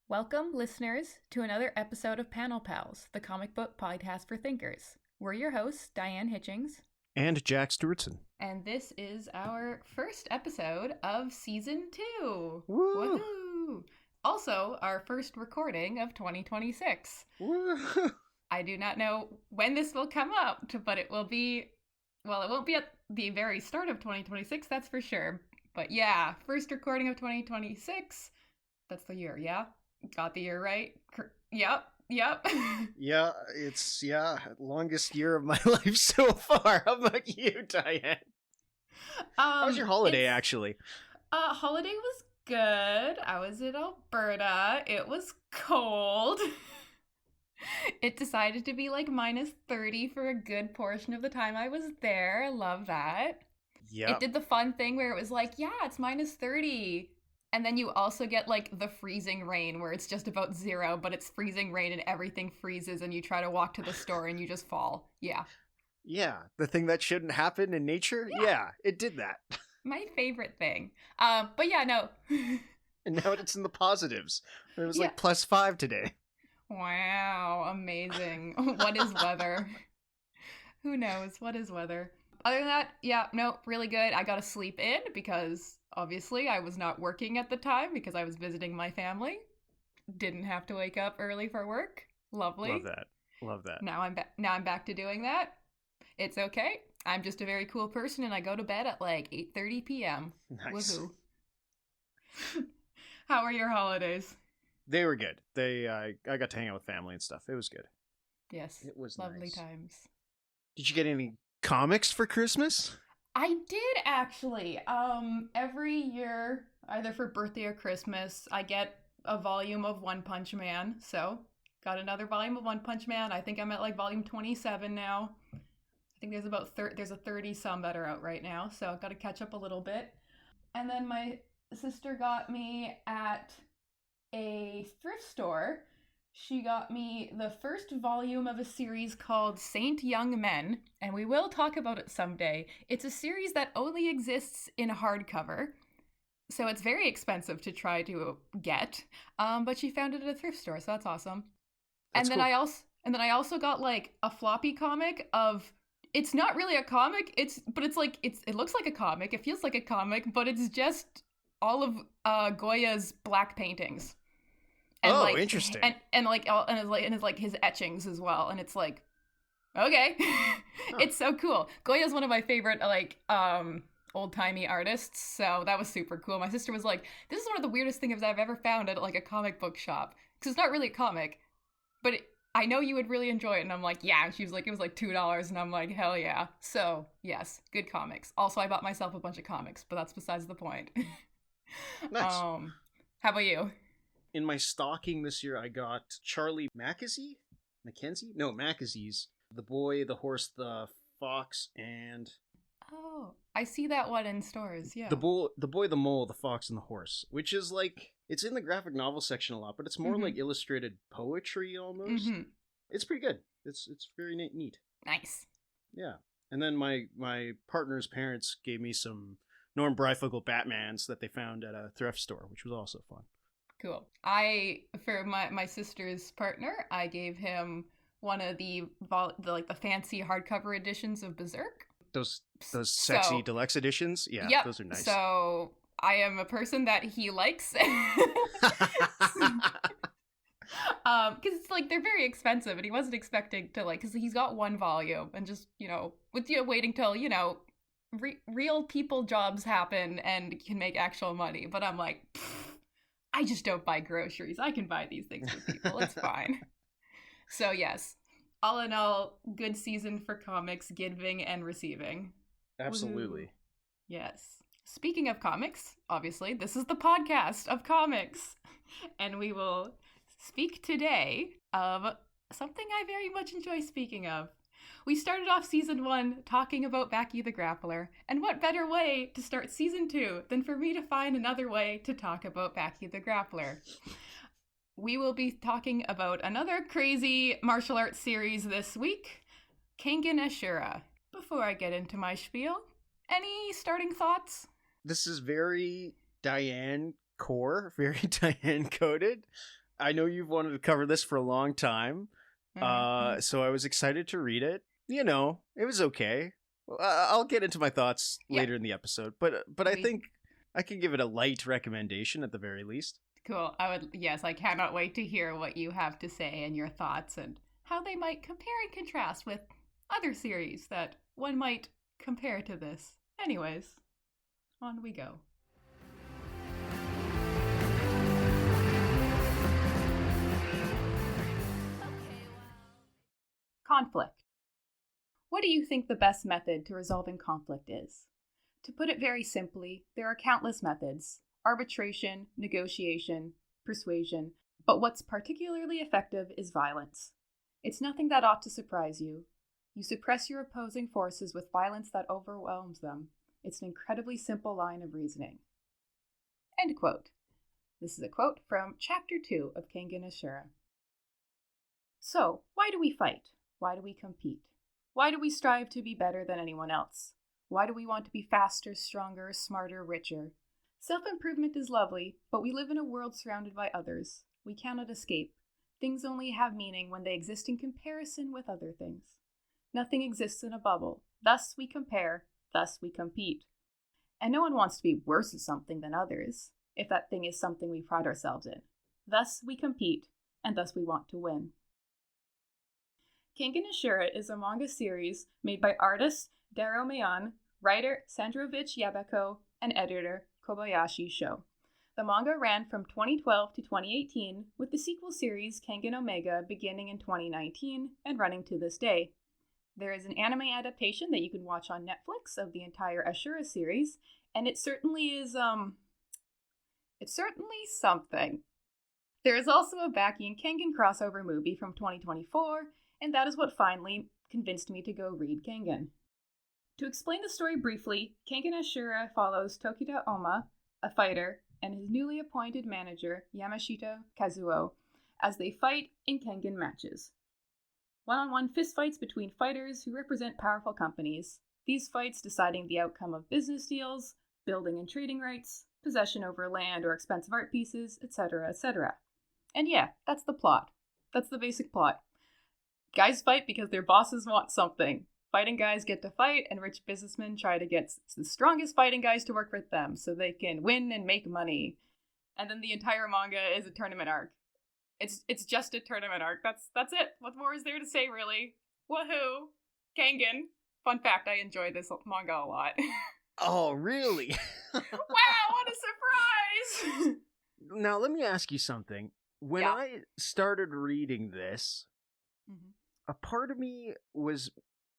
Welcome, listeners, to another episode of Panel Pals, the comic book podcast for thinkers. We're your hosts, Diane Hitchings. And Jack Stewartson. And this is our first episode of Season 2. Woo! Woohoo! Also, our first recording of 2026. Woo! I do not know when this will come up, but it will be, well, it won't be at the very start of 2026, that's for sure. But yeah, first recording of 2026. That's the year, yeah? Got the year right? Yep. Yeah, it's, longest year of my life so far. How about you, Diane? How was your holiday, actually? Holiday was good. I was in Alberta. It was cold. It decided to be like minus 30 for a good portion of the time I was there. I love that. Yeah. It did the fun thing where it was like, yeah, it's minus 30. And then you also get, like, the freezing rain, where it's just about 0, but it's freezing rain and everything freezes, and you try to walk to the store and you just fall. Yeah. Yeah, the thing that shouldn't happen in nature? Yeah, it did that. My favorite thing. But yeah, no. And now it's in the positives. It was like plus 5 today. Wow, amazing. What is weather? Who knows? What is weather? Other than that, yeah, no, really good. I got to sleep in because... obviously, I was not working at the time because I was visiting my family. Didn't have to wake up early for work. Lovely. Love that. Now I'm back to doing that. It's okay. I'm just a very cool person, and I go to bed at like 8:30 p.m. Nice. Woohoo. How are your holidays? They were good. I got to hang out with family and stuff. It was good. Yes. It was lovely nice. Times. Did you get any comics for Christmas? I did, actually. Every year, either for birthday or Christmas, I get a volume of One Punch Man. So, got another volume of One Punch Man. I think I'm at like volume 27 now. I think there's a 30-some that are out right now. So, I've got to catch up a little bit. And then my sister got me at a thrift store. She got me the first volume of a series called Saint Young Men, and we will talk about it someday. It's a series that only exists in hardcover, so it's very expensive to try to get, but she found it at a thrift store, so that's awesome. That's cool. And then I also got like a floppy comic of, it's not really a comic, it looks like a comic, it feels like a comic, but it's just all of Goya's black paintings. And interesting. And it's like his etchings as well. And it's like, okay. It's so cool. Goya's one of my favorite, old-timey artists. So that was super cool. My sister was like, this is one of the weirdest things I've ever found at like a comic book shop. Because it's not really a comic, but I know you would really enjoy it. And I'm like, yeah. And she was like, it was like $2. And I'm like, hell yeah. So yes, good comics. Also, I bought myself a bunch of comics, but that's besides the point. Nice. How about you? In my stocking this year, I got Charlie Mackenzie? Mackenzie's The Boy, the Horse, the Fox, and... Oh, I see that one in stores, yeah. The Boy, the Mole, the Fox, and the Horse, which is like, it's in the graphic novel section a lot, but it's more like illustrated poetry almost. Mm-hmm. It's pretty good. It's very neat. Nice. Yeah. And then my partner's parents gave me some Norm Breyfogle Batmans that they found at a thrift store, which was also fun. Cool. For my sister's partner, I gave him one of the fancy hardcover editions of Berserk. Those sexy deluxe editions? Yeah, yep. Those are nice. So I am a person that he likes. Because it's like, they're very expensive, and he wasn't expecting to because he's got one volume, and just, with waiting till, real people jobs happen and can make actual money. But I'm like, I just don't buy groceries. I can buy these things for people. It's fine. So yes, all in all, good season for comics, giving and receiving. Absolutely. Woo-hoo. Yes. Speaking of comics, obviously, this is the podcast of comics. And we will speak today of something I very much enjoy speaking of. We started off season 1 talking about Baki the Grappler, and what better way to start season 2 than for me to find another way to talk about Baki the Grappler. We will be talking about another crazy martial arts series this week, Kengan Ashura. Before I get into my spiel, any starting thoughts? This is very Diane core, very Diane coded. I know you've wanted to cover this for a long time, so I was excited to read it. You know, it was okay. I'll get into my thoughts later in the episode, but I think I can give it a light recommendation at the very least. Cool. I cannot wait to hear what you have to say and your thoughts and how they might compare and contrast with other series that one might compare to this. Anyways, on we go. Conflict. What do you think the best method to resolving conflict is? To put it very simply, there are countless methods: arbitration, negotiation, persuasion, but what's particularly effective is violence. It's nothing that ought to surprise you. You suppress your opposing forces with violence that overwhelms them. It's an incredibly simple line of reasoning. End quote. This is a quote from Chapter 2 of Kengan Ashura. So, why do we fight? Why do we compete? Why do we strive to be better than anyone else? Why do we want to be faster, stronger, smarter, richer? Self-improvement is lovely, but we live in a world surrounded by others. We cannot escape. Things only have meaning when they exist in comparison with other things. Nothing exists in a bubble. Thus we compare, thus we compete. And no one wants to be worse at something than others, if that thing is something we pride ourselves in. Thus we compete, and thus we want to win. Kengan Ashura is a manga series made by artist Daromeon, writer Sandrovich Yabako, and editor Kobayashi Sho. The manga ran from 2012 to 2018, with the sequel series Kengan Omega beginning in 2019 and running to this day. There is an anime adaptation that you can watch on Netflix of the entire Ashura series, and it certainly is, it's certainly something. There is also a Baki and Kengan crossover movie from 2024, and that is what finally convinced me to go read Kengan. To explain the story briefly, Kengan Ashura follows Tokita Oma, a fighter, and his newly appointed manager, Yamashita Kazuo, as they fight in Kengan matches. One-on-one fistfights between fighters who represent powerful companies, these fights deciding the outcome of business deals, building and trading rights, possession over land or expensive art pieces, etc., etc. And yeah, that's the plot. That's the basic plot. Guys fight because their bosses want something. Fighting guys get to fight, and rich businessmen try to get the strongest fighting guys to work with them so they can win and make money. And then the entire manga is a tournament arc. It's just a tournament arc. That's it. What more is there to say, really? Woohoo! Kengan. Fun fact, I enjoy this manga a lot. Oh, really? Wow, what a surprise! Now, let me ask you something. When I started reading this, a part of me was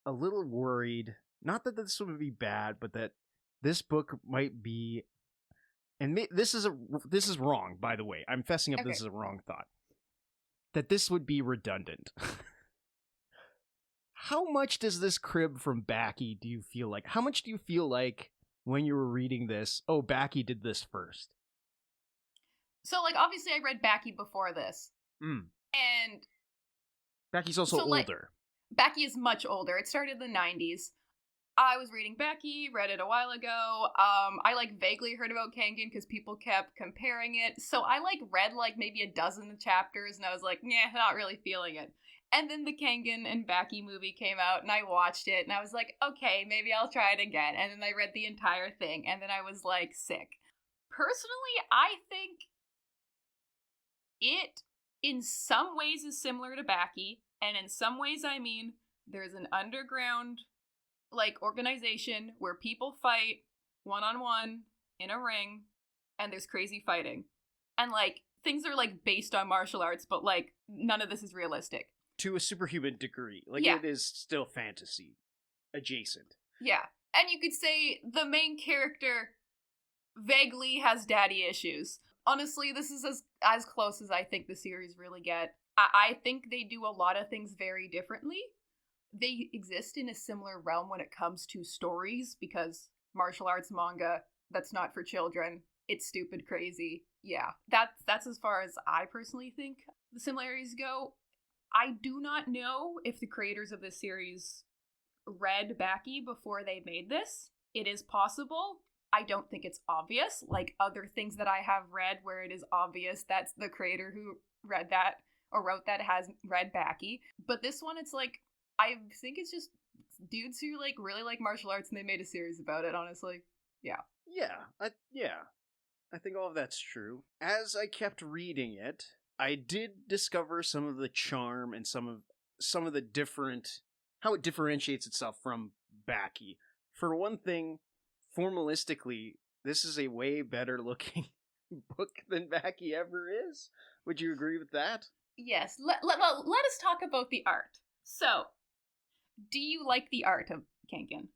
a little worried, not that this would be bad, but that this book might be, and this is wrong, by the way. I'm fessing up. Okay. This is a wrong thought. That this would be redundant. How much does this crib from Baki do you feel like? How much do you feel like when you were reading this, oh, Baki did this first? So, like, obviously I read Baki before this. And Baki's also older. Baki is much older. It started in the 90s. I was reading Baki, read it a while ago. I vaguely heard about Kengan because people kept comparing it. So I read maybe a dozen chapters and I was like, yeah, not really feeling it. And then the Kengan and Baki movie came out and I watched it and I was like, okay, maybe I'll try it again. And then I read the entire thing and then I was sick. Personally, I think it in some ways is similar to Baki, and in some ways I mean there's an underground organization where people fight one-on-one in a ring and there's crazy fighting. And things are based on martial arts, but none of this is realistic. To a superhuman degree. It is still fantasy adjacent. Yeah. And you could say the main character vaguely has daddy issues. Honestly, this is as close as I think the series really get. I think they do a lot of things very differently. They exist in a similar realm when it comes to stories, because martial arts manga, that's not for children. It's stupid crazy. Yeah, that's as far as I personally think the similarities go. I do not know if the creators of this series read Baki before they made this. It is possible. I don't think it's obvious, like other things that I have read where it is obvious that's the creator who read that or wrote that has read Baki. But this one, it's like, I think it's just dudes who like really like martial arts and they made a series about it, honestly. Yeah. I think all of that's true. As I kept reading it, I did discover some of the charm and some of the different, how it differentiates itself from Baki. For one thing, formalistically, this is a way better looking book than Baki ever is. Would you agree with that? Yes. Let us talk about the art. So, do you like the art of Kengan?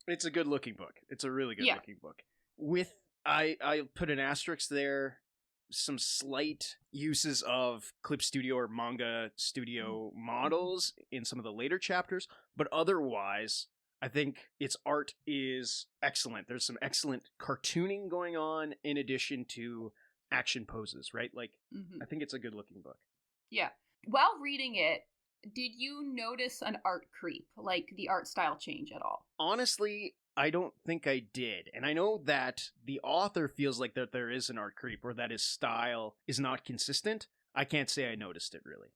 It's a good looking book. It's a really good looking book. With I put an asterisk there, some slight uses of Clip Studio or Manga Studio models in some of the later chapters, but otherwise, I think its art is excellent. There's some excellent cartooning going on in addition to action poses, right? Like, I think it's a good looking book. Yeah. While reading it, did you notice an art creep, like the art style change at all? Honestly, I don't think I did. And I know that the author feels like that there is an art creep or that his style is not consistent. I can't say I noticed it really.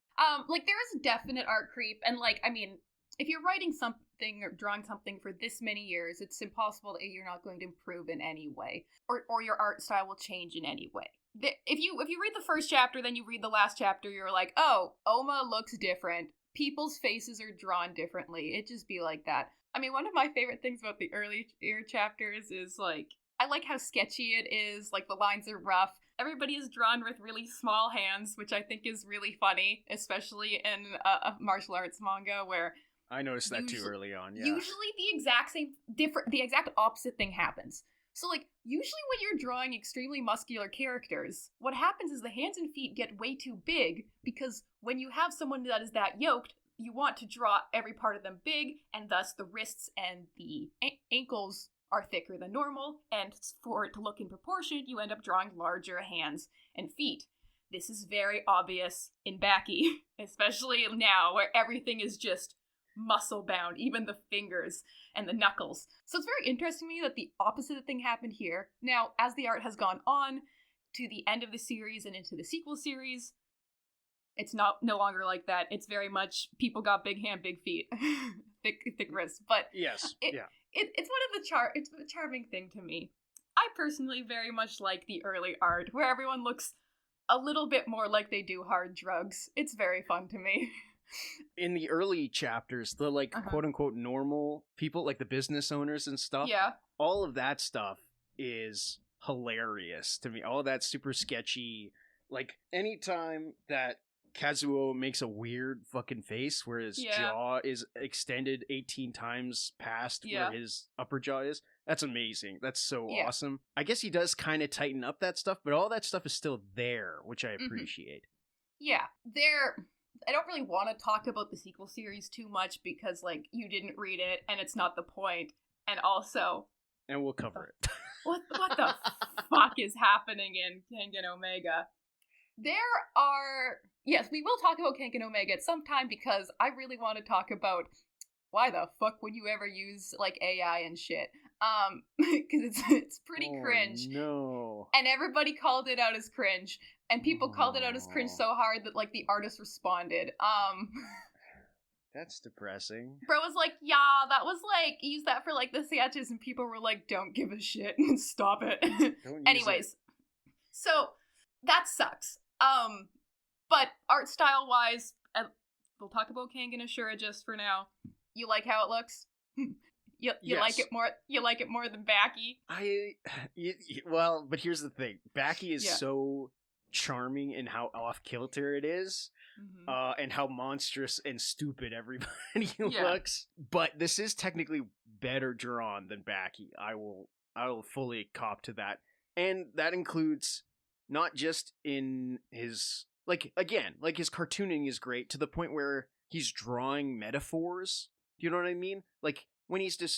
Like there is a definite art creep, and like, I mean, if you're writing something or drawing something for this many years, it's impossible that you're not going to improve in any way, or your art style will change in any way. If you read the first chapter, then you read the last chapter, you're like, oh, Oma looks different. People's faces are drawn differently. It just be like that. I mean, one of my favorite things about the early year chapters is, like, I like how sketchy it is, like, the lines are rough. Everybody is drawn with really small hands, which I think is really funny, especially in a martial arts manga where... I noticed that too early on, yeah. Usually the exact opposite thing happens. So, like, usually when you're drawing extremely muscular characters, what happens is the hands and feet get way too big, because when you have someone that is that yoked, you want to draw every part of them big, and thus the wrists and the ankles are thicker than normal, and for it to look in proportion, you end up drawing larger hands and feet. This is very obvious in Baki, especially now, where everything is just muscle bound, even the fingers and the knuckles. So it's very interesting to me that the opposite thing happened here. Now, as the art has gone on to the end of the series and into the sequel series, it's no longer like that. It's very much people got big hand, big feet, thick wrists. But yes, it's one of it's a charming thing to me. I personally very much like the early art where everyone looks a little bit more like they do hard drugs. It's very fun to me. In the early chapters, the like quote unquote normal people, like the business owners and stuff, all of that stuff is hilarious to me. All of that super sketchy. Like anytime that Kazuo makes a weird fucking face where his jaw is extended 18 times past where his upper jaw is, that's amazing. That's so awesome. I guess he does kind of tighten up that stuff, but all that stuff is still there, which I appreciate. Yeah, I don't really want to talk about the sequel series too much because, like, you didn't read it and it's not the point. And also... And we'll cover it. What the fuck is happening in Kengan Omega? There are... Yes, we will talk about Kengan Omega at some time because I really want to talk about why the fuck would you ever use, like, AI and shit. Because it's pretty cringe. No. And everybody called it out as cringe. And people called it out as cringe so hard that, like, the artist responded. That's depressing. Bro was like, yeah, that was, like, use that for, like, the sketches, and people were like, don't give a shit, stop it. Anyways, so, that sucks. But art style-wise, we'll talk about Kengan Ashura just for now. You like how it looks? You like it more? You like it more than Baki? Well, but here's the thing: Baki is so charming in how off kilter it is, and how monstrous and stupid everybody looks. But this is technically better drawn than Baki. I will fully cop to that, and that includes not just in his his cartooning is great to the point where he's drawing metaphors. Do you know what I mean? Like.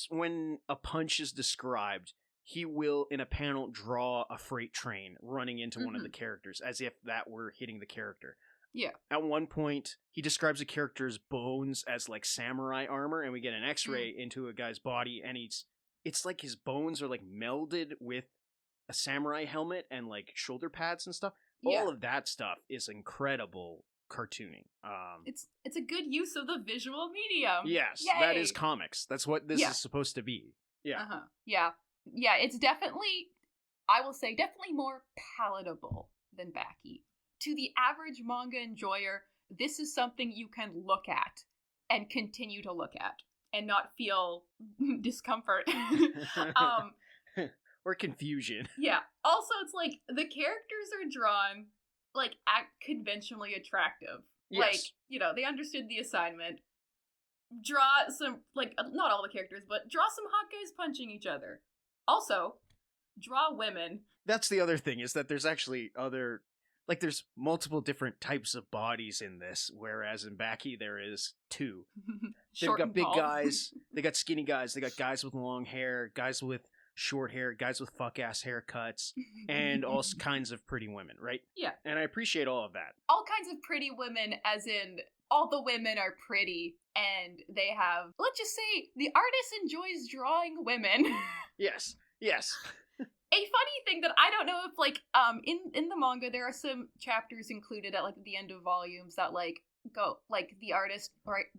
When a punch is described, he will, in a panel, draw a freight train running into one of the characters, as if that were hitting the character. Yeah. At one point, he describes a character's bones as, like, samurai armor, and we get an x-ray into a guy's body, and he's it's like his bones are like melded with a samurai helmet and like shoulder pads and stuff. All of that stuff is incredible cartooning. It's a good use of the visual medium. Yes, Yay! that is comics. That's what this is supposed to be. Yeah. Yeah. It's definitely, I will say, definitely more palatable than Baki. To the average manga enjoyer, this is something you can look at and continue to look at and not feel discomfort. Or confusion. Yeah. Also, it's like the characters are drawn like conventionally attractive. Yes. Like, you know, they understood the assignment. Draw some, like, not all the characters, but draw some hot guys punching each other. Also, draw women. That's the other thing, is that there's actually other, like, there's multiple different types of bodies in this, whereas in Baki there is two. They've got big guys, they got skinny guys, they got guys with long hair, guys with short hair, guys with fuck-ass haircuts, and all kinds of pretty women, right? Yeah. And I appreciate all of that. All kinds of pretty women, as in all the women are pretty, and they have, let's just say, the artist enjoys drawing women. Yes. A funny thing that I don't know if, like, in the manga, there are some chapters included at, like, the end of volumes that, like, go, like, the artist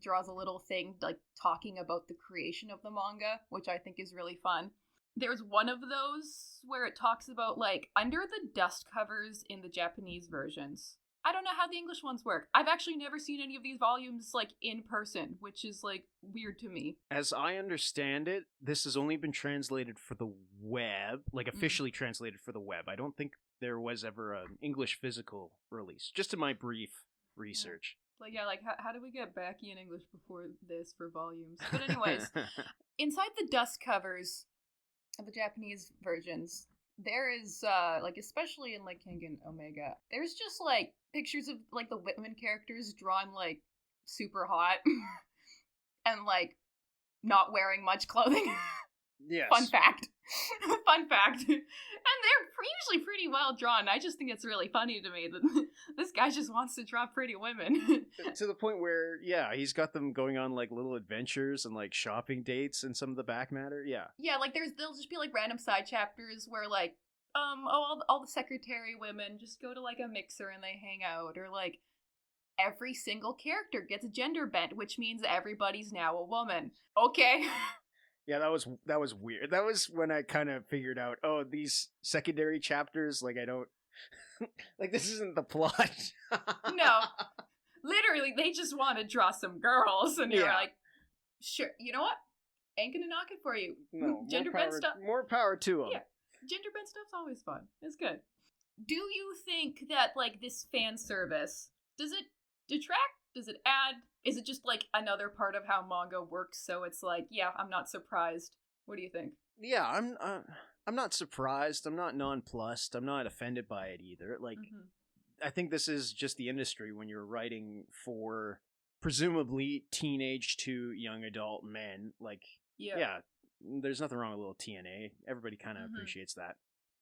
draws a little thing, like, talking about the creation of the manga, which I think is really fun. There's one of those where it talks about, like, under the dust covers in the Japanese versions. I don't know how the English ones work. I've actually never seen any of these volumes, like, in person, which is, like, weird to me. As I understand it, this has only been translated for the web, like, officially translated for the web. I don't think there was ever an English physical release, just in my brief research. Yeah. Like, how do we get Baki in English before this for volumes? But anyways, inside the dust covers of the Japanese versions, there is, like, especially in, like, Kengan Omega, there's just, like, pictures of, like, the women characters drawn, like, super hot and, like, not wearing much clothing. Yes. Fun fact. And they're usually pretty well drawn. I just think it's really funny to me that this guy just wants to draw pretty women. To the point where, he's got them going on, like, little adventures and, like, shopping dates and some of the back matter. Yeah. Yeah, like, there'll just be, like, random side chapters where, like, all the secretary women just go to, like, a mixer and they hang out, or, like, every single character gets gender bent, which means everybody's now a woman. Okay. Yeah, that was weird. That was when I kind of figured out, these secondary chapters, like, I don't, like, this isn't the plot. No. Literally, they just want to draw some girls, and you're like, sure, you know what? Ain't gonna knock it for you. No, gender bent stuff. More power to them. Yeah, gender bent stuff's always fun. It's good. Do you think that, like, this fan service, does it detract? Does it add? Is it just, like, another part of how manga works? So it's like, yeah, I'm not surprised. What do you think? Yeah, I'm not surprised. I'm not nonplussed. I'm not offended by it either. Like, I think this is just the industry when you're writing for presumably teenage to young adult men. Like, yeah, there's nothing wrong with a little TNA. Everybody kind of appreciates that.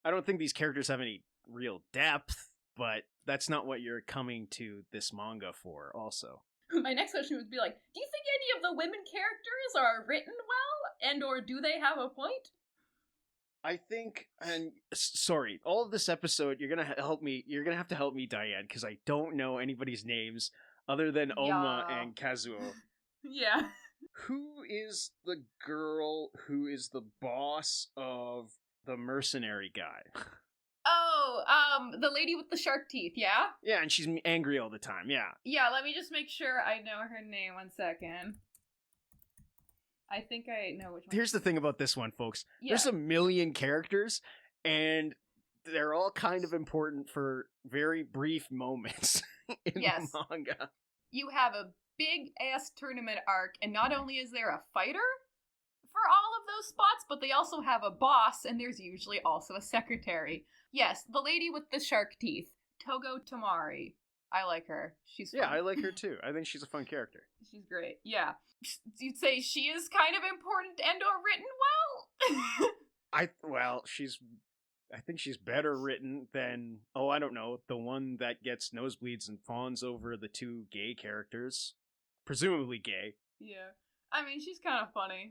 I don't think these characters have any real depth, but that's not what you're coming to this manga for, also. My next question would be like, do you think any of the women characters are written well, and or do they have a point? I think, and sorry, all of this episode, you're gonna have to help me, Diane, because I don't know anybody's names other than Oma and Kazuo. Yeah. Who is the girl who is the boss of the mercenary guy? Oh, the lady with the shark teeth, yeah? Yeah, and she's angry all the time, yeah. Yeah, let me just make sure I know her name. 1 second. I think I know which one. Here's the thing about this one, folks. Yeah. There's a million characters, and they're all kind of important for very brief moments in the manga. You have a big-ass tournament arc, and not only is there a fighter for all of those spots, but they also have a boss, and there's usually also a secretary. Yes, the lady with the shark teeth, Togo Tamari. I like her. She's fun. Yeah, I like her too. I think she's a fun character. She's great. Yeah. You'd say she is kind of important and or written well? I think she's better written than, I don't know, the one that gets nosebleeds and fawns over the two gay characters. Presumably gay. Yeah. I mean, she's kind of funny.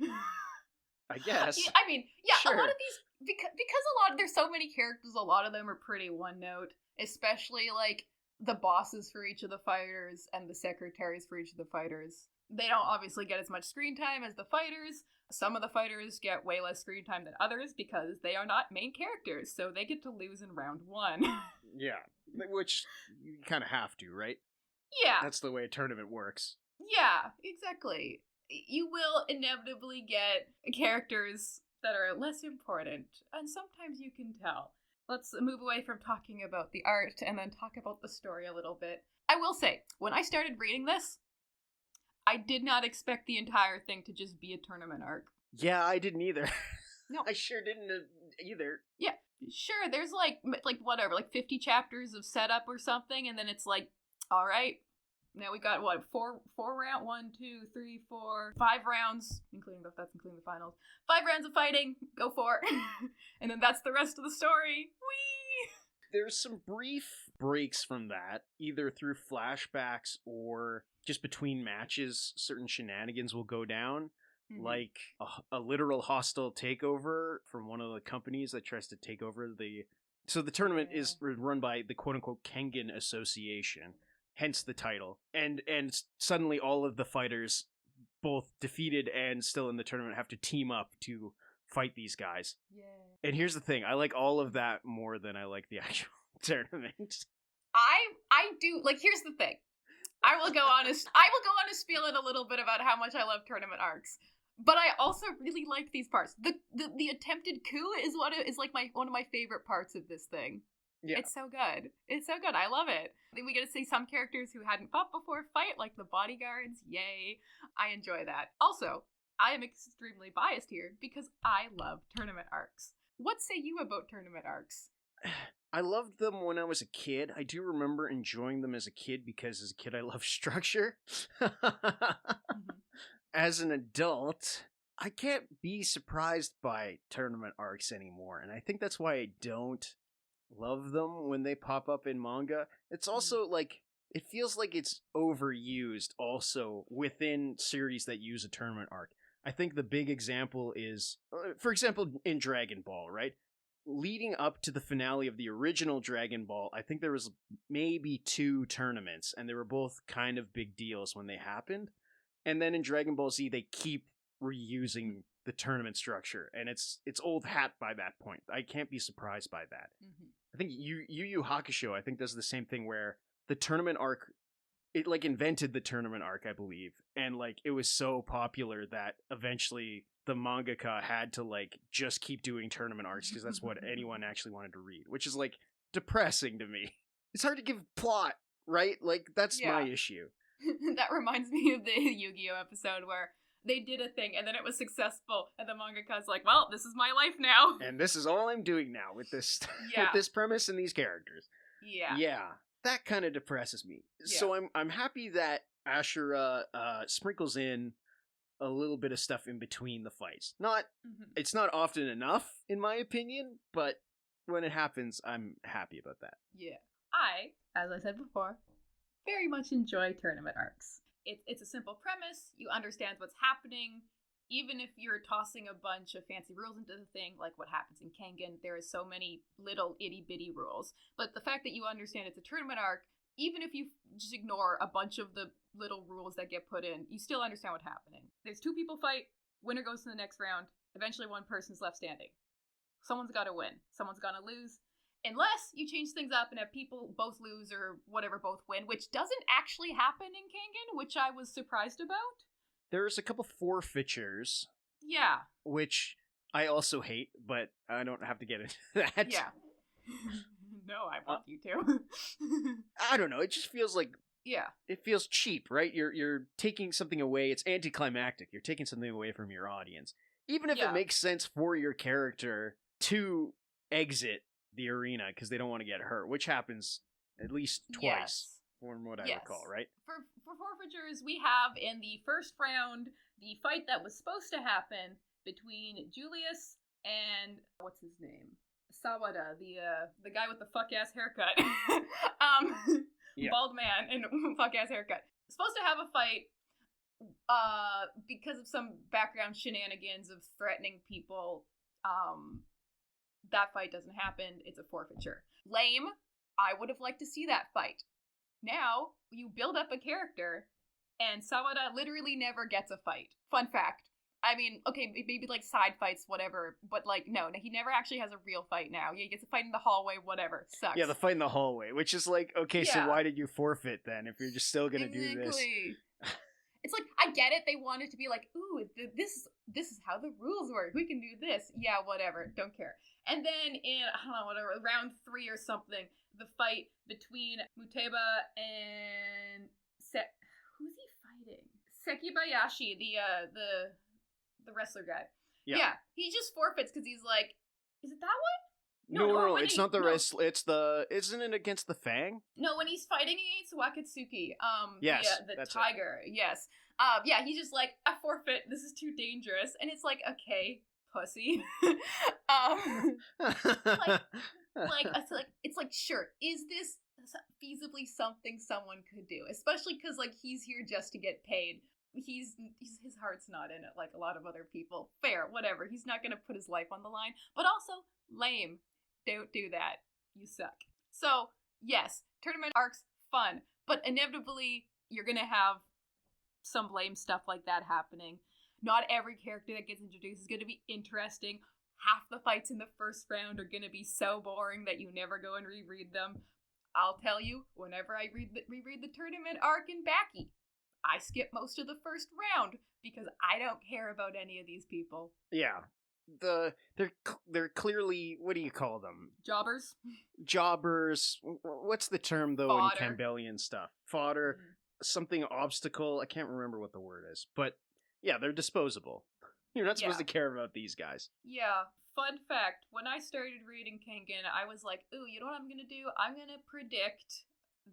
I guess. I mean, yeah, sure. A lot of these, because there's so many characters, a lot of them are pretty one note, especially like the bosses for each of the fighters and the secretaries for each of the fighters. They don't obviously get as much screen time as the fighters. Some of the fighters get way less screen time than others because they are not main characters, so they get to lose in round 1. Yeah, which you kind of have to, right? Yeah. That's the way a tournament works. Yeah, exactly. You will inevitably get characters that are less important, and sometimes you can tell. Let's move away from talking about the art and then talk about the story a little bit. I will say, when I started reading this, I did not expect the entire thing to just be a tournament arc. Yeah, I didn't either. No. I sure didn't either. Yeah. Sure, there's like whatever, like 50 chapters of setup or something, and then it's like, all right, now we got what, four round, 1, 2, 3, 4, 5 rounds, including the finals. 5 rounds of fighting, go for it. And then that's the rest of the story. Whee! There's some brief breaks from that, either through flashbacks or just between matches. Certain shenanigans will go down, like a literal hostile takeover from one of the companies that tries to take over the... So the tournament is run by the quote-unquote Kengan Association, hence the title. And suddenly all of the fighters, both defeated and still in the tournament, have to team up to fight these guys. Yeah. And here's the thing, I like all of that more than I like the actual tournament. I do, like, here's the thing. I will go on a spieling a little bit about how much I love tournament arcs. But I also really like these parts. The attempted coup is like one of my favorite parts of this thing. Yeah. It's so good. It's so good. I love it. We get to see some characters who hadn't fought before fight, like the bodyguards. Yay. I enjoy that. Also, I am extremely biased here because I love tournament arcs. What say you about tournament arcs? I loved them when I was a kid. I do remember enjoying them as a kid because as a kid I loved structure. As an adult, I can't be surprised by tournament arcs anymore, and I think that's why I don't love them when they pop up in manga. It's also like, it feels like it's overused also within series that use a tournament arc. I think the big example is, for example, in Dragon Ball, right? Leading up to the finale of the original Dragon Ball, I think there was maybe 2 tournaments, and they were both kind of big deals when they happened. And then in Dragon Ball Z, they keep reusing the tournament structure, and it's old hat by that point. I can't be surprised by that. I think Yu Yu Hakusho, I think, does the same thing where the tournament arc, it like invented the tournament arc, I believe, and like it was so popular that eventually the mangaka had to like just keep doing tournament arcs because that's what anyone actually wanted to read, which is like depressing to me. It's hard to give plot, right? Like that's my issue. That reminds me of the Yu-Gi-Oh episode where they did a thing and then it was successful and the mangaka's like, well, this is my life now. And this is all I'm doing now with this with this premise and these characters. Yeah. Yeah. That kind of depresses me. Yeah. So I'm happy that Ashura sprinkles in a little bit of stuff in between the fights. It's not often enough, in my opinion, but when it happens, I'm happy about that. Yeah. As I said before, very much enjoy tournament arcs. It's a simple premise. You understand what's happening. Even if you're tossing a bunch of fancy rules into the thing, like what happens in Kengan, there is so many little itty-bitty rules. But the fact that you understand it's a tournament arc, even if you just ignore a bunch of the little rules that get put in, you still understand what's happening. There's 2 people fight, winner goes to the next round, eventually one person's left standing. Someone's got to win. Someone's gonna lose. Unless you change things up and have people both lose or whatever, both win, which doesn't actually happen in Kengan, which I was surprised about. There's a couple forfeitures. Yeah. Which I also hate, but I don't have to get into that. Yeah. No, I want you to. I don't know, it just feels like... Yeah. It feels cheap, right? You're taking something away. It's anticlimactic. You're taking something away from your audience. Even if it makes sense for your character to exit the arena because they don't want to get hurt, which happens at least twice, from what I recall, right? For forfeitures, we have in the first round the fight that was supposed to happen between Julius and what's his name, Sawada, the guy with the fuck ass haircut, bald man and fuck ass haircut. Supposed to have a fight because of some background shenanigans of threatening people, that fight doesn't happen. It's a forfeiture. Lame. I would have liked to see that fight. Now, you build up a character, and Sawada literally never gets a fight. Fun fact. I mean, okay, maybe like side fights, whatever, but like, no, he never actually has a real fight now. Yeah, he gets a fight in the hallway, whatever. Sucks. Yeah, the fight in the hallway, which is like, okay, so why did you forfeit then if you're just still gonna do this? It's like, I get it, they wanted to be like, ooh, this is how the rules work, we can do this. Yeah, whatever, don't care. And then in, I don't know, whatever, round 3 or something, the fight between Muteba and who's he fighting? Sekibayashi, the wrestler guy. Yeah, he just forfeits because he's like, is it that one? No, it's not the wrestler. It's isn't it against the Fang? No, when he's fighting against Wakatsuki, yes, the tiger. It. Yes. Yeah, he's just like, I forfeit. This is too dangerous, and it's like, okay, pussy. It's like, sure, is this feasibly something someone could do? Especially because like he's here just to get paid. He's his heart's not in it like a lot of other people. Fair, whatever. He's not gonna put his life on the line. But also, lame. Don't do that. You suck. So, yes, tournament arcs, fun. But inevitably, you're gonna have some lame stuff like that happening. Not every character that gets introduced is gonna be interesting. Half the fights in the first round are gonna be so boring that you never go and reread them. I'll tell you, whenever I reread the tournament arc in Baki, I skip most of the first round because I don't care about any of these people. Yeah. They're clearly, what do you call them? Jobbers? Jobbers. What's the term, though, Fodder. In Campbellian stuff? Fodder. Something obstacle. I can't remember what the word is. But, yeah, they're disposable. You're not supposed to care about these guys. Yeah. Fun fact, when I started reading Kengan, I was like, ooh, you know what I'm going to do? I'm going to predict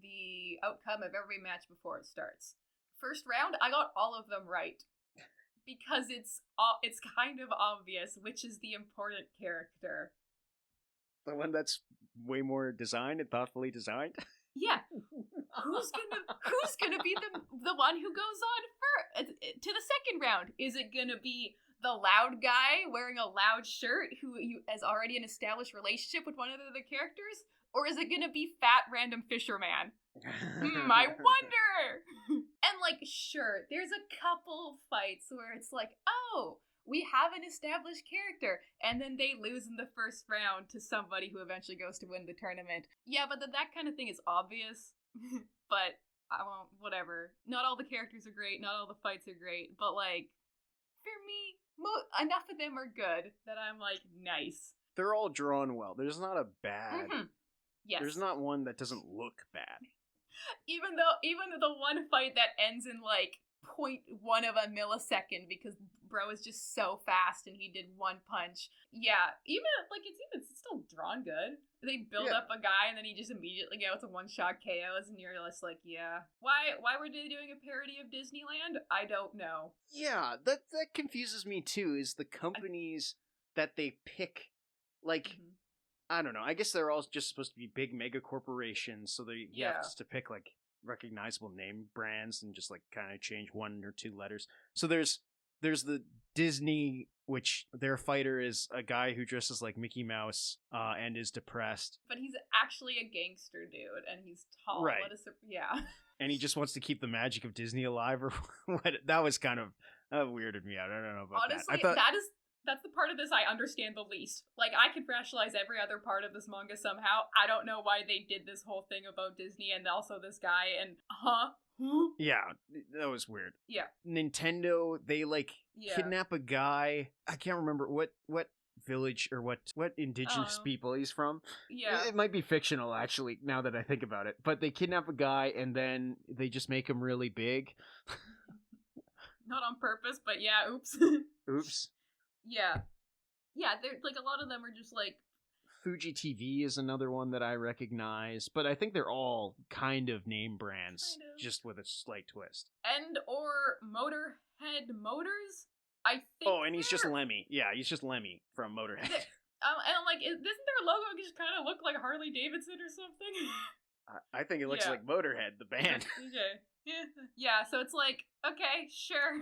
the outcome of every match before it starts. First round, I got all of them right. Because it's kind of obvious which is the important character. The one that's way more designed and thoughtfully designed? Yeah. Who's gonna be the one who goes on first to the second round? Is it gonna be the loud guy wearing a loud shirt who has already an established relationship with one of the other characters? Or is it gonna be fat random fisherman? I wonder! And like, sure, there's a couple fights where it's like, oh, we have an established character, and then they lose in the first round to somebody who eventually goes to win the tournament. Yeah, but that kind of thing is obvious. But I won't, whatever. Not all the characters are great, not all the fights are great, but like, for me, enough of them are good that I'm like, nice. They're all drawn well. There's not a bad... Yes. There's not one that doesn't look bad. Even the one fight that ends in like 0.1 of a millisecond because bro is just so fast and he did one punch. Yeah, it's still drawn good. They build up a guy and then he just immediately goes to one-shot KOs and you're just like, yeah. Why were they doing a parody of Disneyland? I don't know. Yeah, that confuses me too, is the companies that they pick, like... I don't know. I guess they're all just supposed to be big mega corporations, so you have to pick like recognizable name brands and just like kind of change 1 or 2 letters. So there's the Disney, which their fighter is a guy who dresses like Mickey Mouse and is depressed. But he's actually a gangster dude, and he's tall. Right. And he just wants to keep the magic of Disney alive, or what? That was kind of weirded me out. I don't know about Honestly, that. Honestly, that's the part of this I understand the least. Like, I could rationalize every other part of this manga somehow. I don't know why they did this whole thing about Disney and also this guy and, Yeah, that was weird. Yeah. Nintendo, they, kidnap a guy. I can't remember what village or what indigenous people he's from. Yeah. It might be fictional, actually, now that I think about it. But they kidnap a guy and then they just make him really big. Not on purpose, but yeah, oops. Oops. Yeah. Yeah, they're like a lot of them are just like Fuji TV is another one that I recognize, but I think they're all kind of name brands, just with a slight twist. And or Motorhead Motors, I think. Oh, and he's just Lemmy. Yeah, he's just Lemmy from Motorhead. And I'm like, doesn't their logo just kind of look like Harley Davidson or something? I think it looks like Motorhead, the band. Okay. Yeah, so it's like, okay, sure.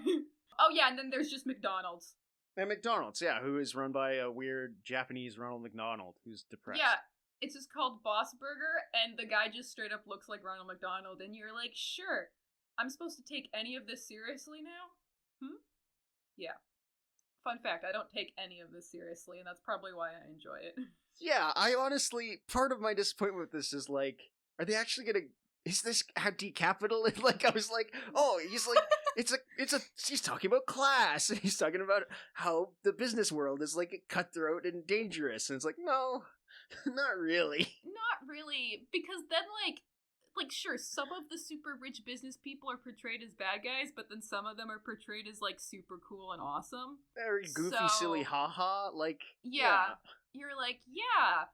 Oh yeah, and then there's just McDonald's. And McDonald's, yeah, who is run by a weird Japanese Ronald McDonald who's depressed. Yeah, it's just called Boss Burger, and the guy just straight up looks like Ronald McDonald, and you're like, sure, I'm supposed to take any of this seriously now? Yeah. Fun fact, I don't take any of this seriously, and that's probably why I enjoy it. Yeah, I honestly, part of my disappointment with this is like, are they actually gonna, is this anti-capital? Like, I was like, oh, he's like, he's talking about class, and he's talking about how the business world is like cutthroat and dangerous, and it's like, no, not really. Not really, because then like sure, some of the super rich business people are portrayed as bad guys, but then some of them are portrayed as like super cool and awesome. Very goofy, silly, haha, like, yeah. You're like, yeah,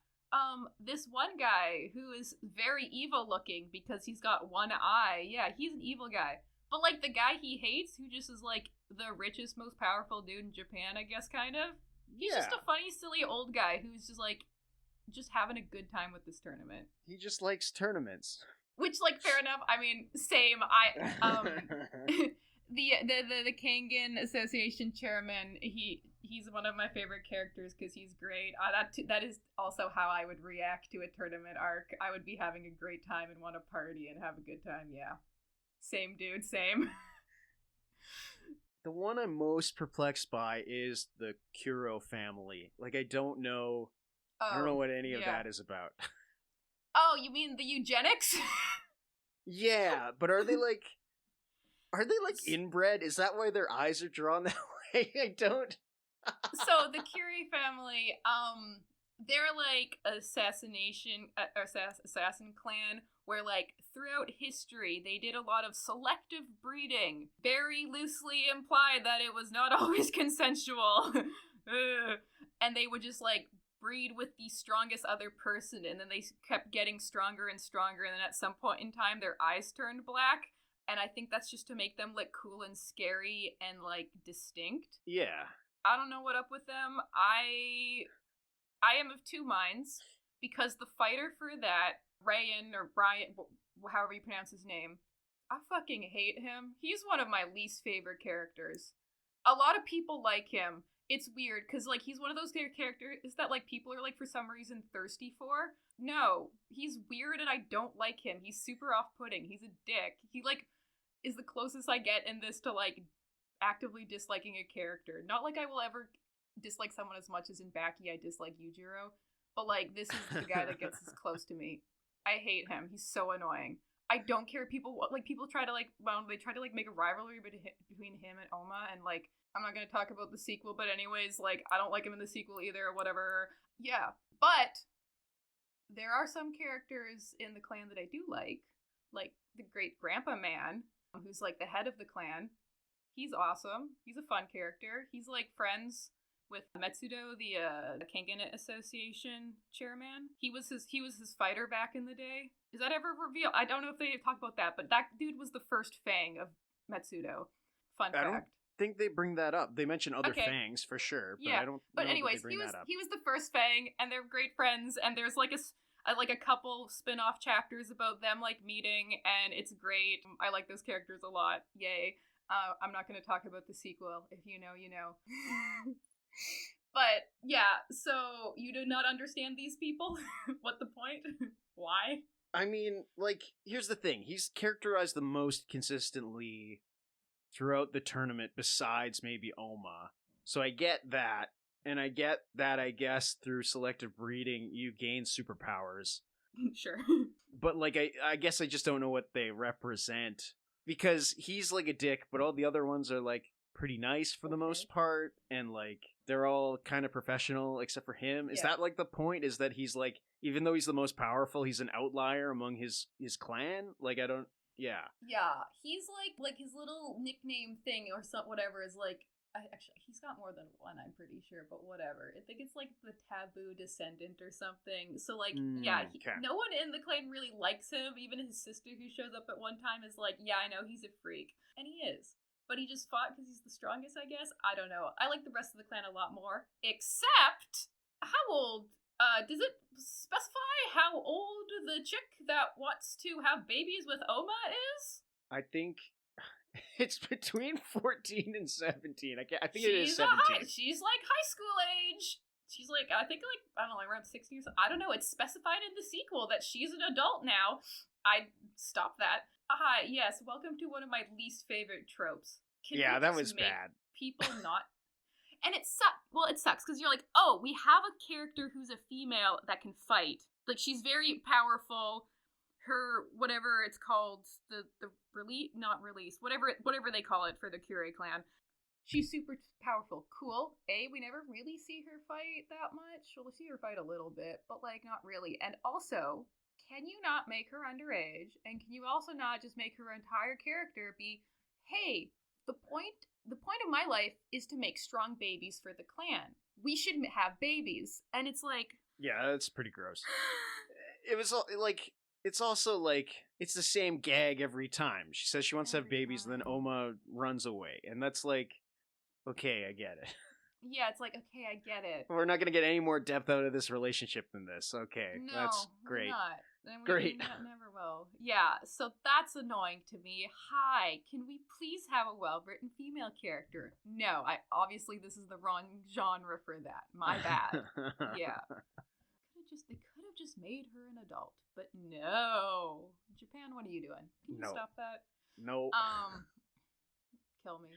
this one guy who is very evil looking because he's got one eye, yeah, he's an evil guy. But, like, the guy he hates, who just is, like, the richest, most powerful dude in Japan, I guess, kind of, he's just a funny, silly old guy who's just, like, just having a good time with this tournament. He just likes tournaments. Which, like, fair enough. I mean, same. The Kengan Association chairman, he's one of my favorite characters because he's great. That is also how I would react to a tournament arc. I would be having a great time and want to party and have a good time, yeah. Same, dude, same. The one I'm most perplexed by is the Kuro family. Like, I don't know what any of that is about. Oh, you mean the eugenics? Yeah, but are they like inbred? Is that why their eyes are drawn that way? I don't. So the Curie family, they're like assassin clan where like throughout history they did a lot of selective breeding. Very loosely implied that it was not always consensual. And they would just like breed with the strongest other person, and then they kept getting stronger and stronger, and then at some point in time their eyes turned black. And I think that's just to make them look cool and scary and, like, distinct. Yeah. I don't know what up with them. I am of two minds, because the fighter for that, Ryan, or Brian, however you pronounce his name, I fucking hate him. He's one of my least favorite characters. A lot of people like him. It's weird, because, like, he's one of those characters that, like, people are, like, for some reason thirsty for. No, he's weird and I don't like him. He's super off-putting. He's a dick. He, like, is the closest I get in this to, like, actively disliking a character. Not like I will ever dislike someone as much as in Baki I dislike Yujiro, but, like, this is the guy that gets as close to me. I hate him. He's so annoying. I don't care. People try to, like, they try to, like, make a rivalry between him and Oma, and, like, I'm not gonna talk about the sequel, but anyways, like, I don't like him in the sequel either, or whatever. Yeah, but there are some characters in the clan that I do like the Great Grandpa Man, who's, like, the head of the clan. He's awesome. He's a fun character. He's, like, friends with Metsudo, the Kengan Association chairman. He was his fighter back in the day. Is that ever revealed? I don't know if they talk about that, but that dude was the first Fang of Metsudo. Fun fact. I don't think they bring that up. They mention other Fangs for sure, but I don't. But know anyways, that they bring that up. He was the first Fang, and they're great friends. And there's like a couple spin-off chapters about them like meeting, and it's great. I like those characters a lot. Yay. I'm not going to talk about the sequel. If you know, you know. But yeah, so you do not understand these people? What the point? Why? I mean, like, here's the thing. He's characterized the most consistently throughout the tournament besides maybe Oma. So I get that. And I get that, I guess, through selective breeding, you gain superpowers. Sure. But, like, I guess I just don't know what they represent. Because he's, like, a dick, but all the other ones are, like, pretty nice for the most part. And, like, they're all kind of professional except for him. Is that, like, the point? Is that he's, like, even though he's the most powerful, he's an outlier among his clan? Like, I don't... Yeah. Yeah. He's, like his little nickname thing or whatever is, like... Actually, he's got more than one, I'm pretty sure, but whatever. I think it's, like, the taboo descendant or something. So, like, no one in the clan really likes him. Even his sister, who shows up at one time, is like, yeah, I know, he's a freak. And he is. But he just fought because he's the strongest, I guess? I don't know. I like the rest of the clan a lot more. Except, how old? Does it specify how old the chick that wants to have babies with Oma is? I think it's between 14 and 17. I think it is 17. She's like high school age. She's like, I think like, I don't know, like around 16. I don't know. It's specified in the sequel that she's an adult now. I stop that. Yes, welcome to one of my least favorite tropes. Yeah, that was bad. People not... And it sucks. Well, it sucks because you're like, oh, we have a character who's a female that can fight. Like, she's very powerful. Her, whatever it's called, the release, whatever they call it for the Curie clan. She's super powerful. Cool. We never really see her fight that much. Well, we see her fight a little bit, but, like, not really. And also, can you not make her underage? And can you also not just make her entire character be, hey, the point of my life is to make strong babies for the clan. We should have babies. And it's like... Yeah, that's pretty gross. It was like... It's also like, it's the same gag every time. She says she wants to have babies, and then Oma runs away. And that's like, okay, I get it. Yeah, it's like, okay, I get it. We're not going to get any more depth out of this relationship than this. Okay, no, that's great. We're not. And great. Never will. Yeah, so that's annoying to me. Hi, can we please have a well-written female character? No, obviously this is the wrong genre for that. My bad. Yeah. They could have just made her an adult, but no. Japan, what are you doing? Can you stop that? No. Kill me.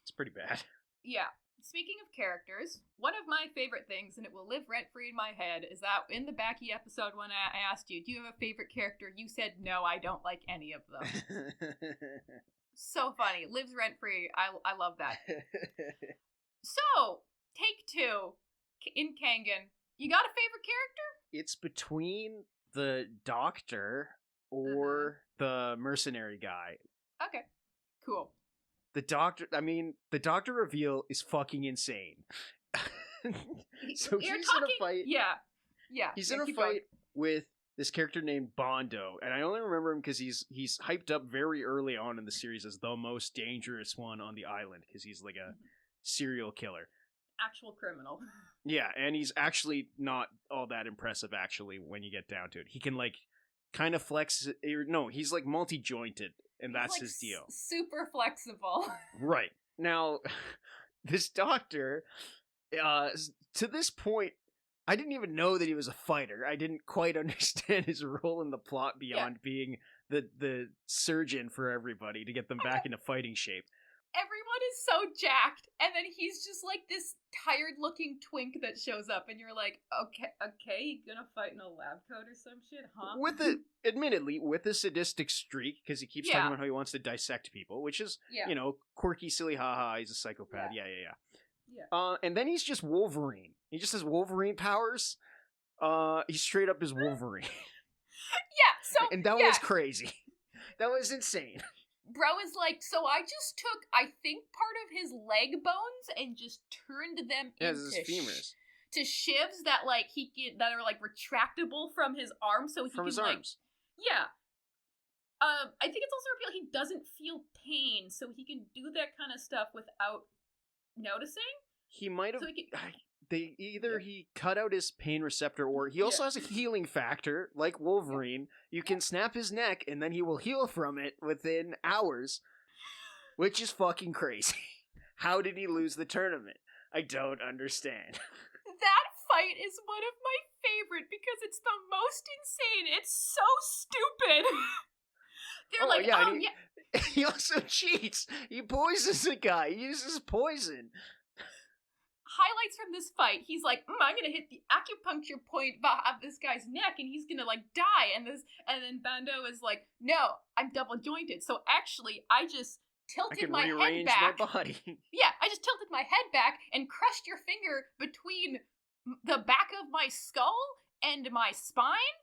It's pretty bad. Yeah. Speaking of characters, one of my favorite things, and it will live rent-free in my head, is that in the Baki episode when I asked you, do you have a favorite character? You said, no, I don't like any of them. So funny. Lives rent-free. I love that. So, take 2 in Kengan. You got a favorite character? It's between the doctor or the mercenary guy. Okay. Cool. The doctor reveal is fucking insane. So he's in a fight. Yeah. He's in a fight with this character named Bondo, and I only remember him because he's hyped up very early on in the series as the most dangerous one on the island because he's like a serial killer. Actual criminal. Yeah, and he's actually not all that impressive, actually, when you get down to it. He can, like, kind of flex... No, he's, like, multi-jointed, and that's like his deal. Super flexible. Right. Now, this doctor, to this point, I didn't even know that he was a fighter. I didn't quite understand his role in the plot beyond being the surgeon for everybody to get them back into fighting shape. Everyone is so jacked, and then he's just like this tired-looking twink that shows up, and you're like, okay, you gonna fight in a lab coat or some shit, huh? Admittedly, with a sadistic streak, because he keeps talking about how he wants to dissect people, which is, quirky, silly, haha, he's a psychopath, yeah. And then he's just Wolverine. He just has Wolverine powers. He straight up is Wolverine. And that was crazy. That was insane. Bro is like, so I just took, I think, part of his leg bones and just turned them into his femurs. To shivs that like that are like retractable from his arms, so he from can his arms. Yeah. I think it's also revealed he doesn't feel pain, so he can do that kind of stuff without noticing. He might have. So he cut out his pain receptor, or he also has a healing factor, like Wolverine. You can snap his neck, and then he will heal from it within hours, which is fucking crazy. How did he lose the tournament? I don't understand. That fight is one of my favorite because it's the most insane. It's so stupid. They're he also cheats. He poisons a guy. He uses poison. Highlights from this fight, he's like, I'm gonna hit the acupuncture point of this guy's neck and he's gonna like die, and then Bando is like, no, I'm double jointed, so actually I just tilted my head back. My body. Yeah, I just tilted my head back and crushed your finger between the back of my skull and my spine?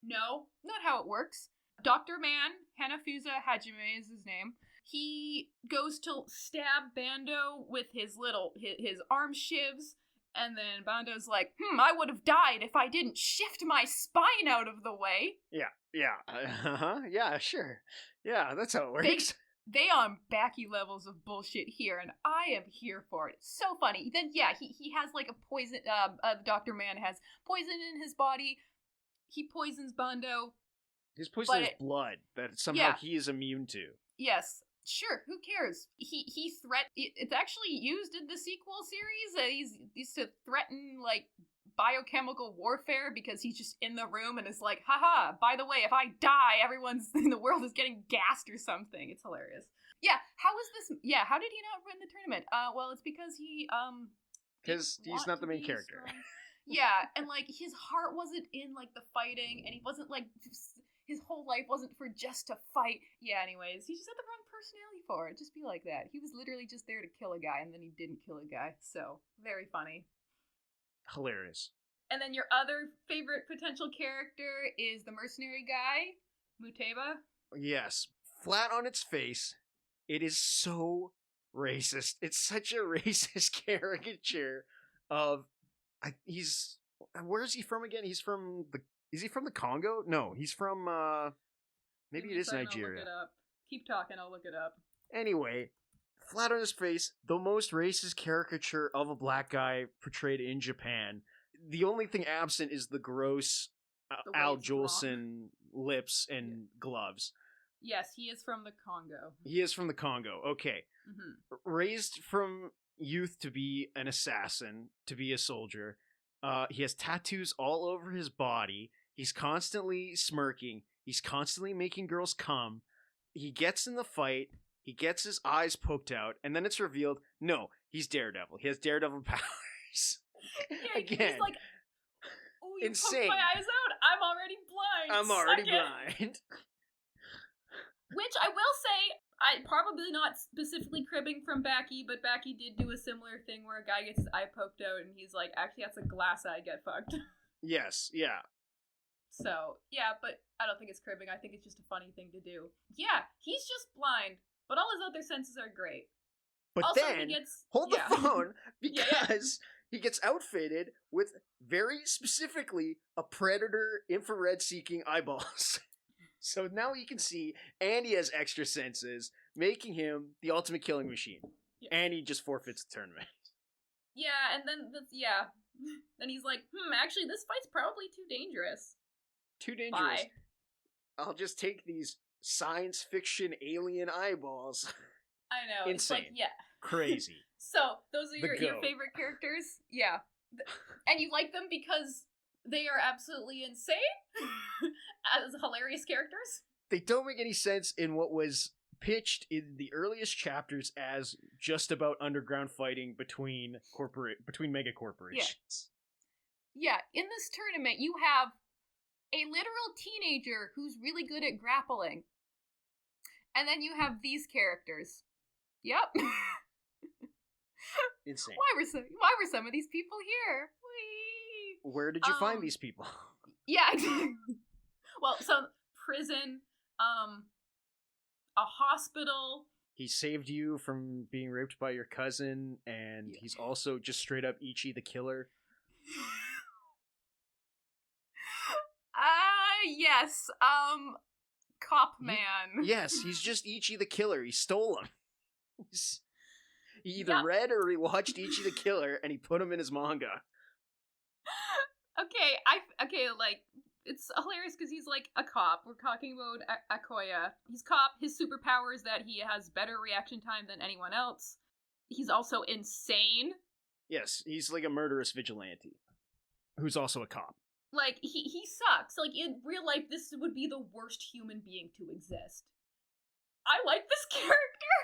No, not how it works. Dr. Man, Hanafusa Hajime is his name. He goes to stab Bando with his arm shivs, and then Bando's like, I would have died if I didn't shift my spine out of the way. Yeah, sure. Yeah, that's how it works. They on backy levels of bullshit here, and I am here for it. It's so funny. Then, he has like a poison, Dr. Man has poison in his body. He poisons Bando. His poison is blood that somehow he is immune to. Yes. Sure, who cares? It's actually used in the sequel series. He's to threaten, like, biochemical warfare because he's just in the room and is like, haha, by the way, if I die, everyone's in the world is getting gassed or something. It's hilarious. Yeah, how did he not win the tournament? Well, it's because because he's not the main character. Yeah, and, like, his heart wasn't in, like, the fighting, and he wasn't, like, his whole life wasn't for just to fight. Yeah, anyways, he just had the wrong personality for it. Just be like that. He was literally just there to kill a guy, and then he didn't kill a guy. So, very funny. Hilarious. And then your other favorite potential character is the mercenary guy, Muteba. Yes. Flat on its face, it is so racist. It's such a racist caricature of... where is he from again? Is he from the Congo? No, he's from, maybe it is Nigeria. I'll look it up. Keep talking, I'll look it up. Anyway, flat on his face, the most racist caricature of a black guy portrayed in Japan. The only thing absent is the gross Al Jolson lips and gloves. Yes, he is from the Congo. He is from the Congo, okay. Mm-hmm. Raised from youth to be an assassin, to be a soldier. He has tattoos all over his body. He's constantly smirking. He's constantly making girls come. He gets in the fight. He gets his eyes poked out. And then it's revealed, no, he's Daredevil. He has Daredevil powers. Yeah, again. He's like, oh, you insane. poked my eyes out. I'm already blind. Which I will say, I probably not specifically cribbing from Baki, but Baki did do a similar thing where a guy gets his eye poked out and he's like, actually that's a glass eye, get fucked. Yes, yeah. So, yeah, but I don't think it's cribbing. I think it's just a funny thing to do. Yeah, he's just blind, but all his other senses are great. But also, then, hold the phone, because he gets outfitted with very specifically a predator infrared-seeking eyeballs. So now he can see, and he has extra senses, making him the ultimate killing machine. Yeah. And he just forfeits the tournament. Yeah, and then, then he's like, actually, this fight's probably too dangerous. Too dangerous. Bye. I'll just take these science fiction alien eyeballs. I know. Insane. It's like, yeah. Crazy. So, those are your favorite characters? Yeah. And you like them because they are absolutely insane? As hilarious characters? They don't make any sense in what was pitched in the earliest chapters as just about underground fighting between mega corporations. Yeah, in this tournament you have a literal teenager who's really good at grappling. And then you have these characters. Yep. Insane. Why were some of these people here? Whee! Where did you find these people? Yeah. Well, so prison, a hospital. He saved you from being raped by your cousin, and he's also just straight up Ichi the killer. Yes. Cop man. Yes, he's just Ichi the killer. He stole him. He either read or he watched Ichi the killer, and he put him in his manga. Okay, like, it's hilarious because he's like a cop. We're talking about Akoya. He's cop. His superpower is that he has better reaction time than anyone else. He's also insane. Yes, he's like a murderous vigilante who's also a cop. Like, he sucks. Like, in real life, this would be the worst human being to exist. I like this character.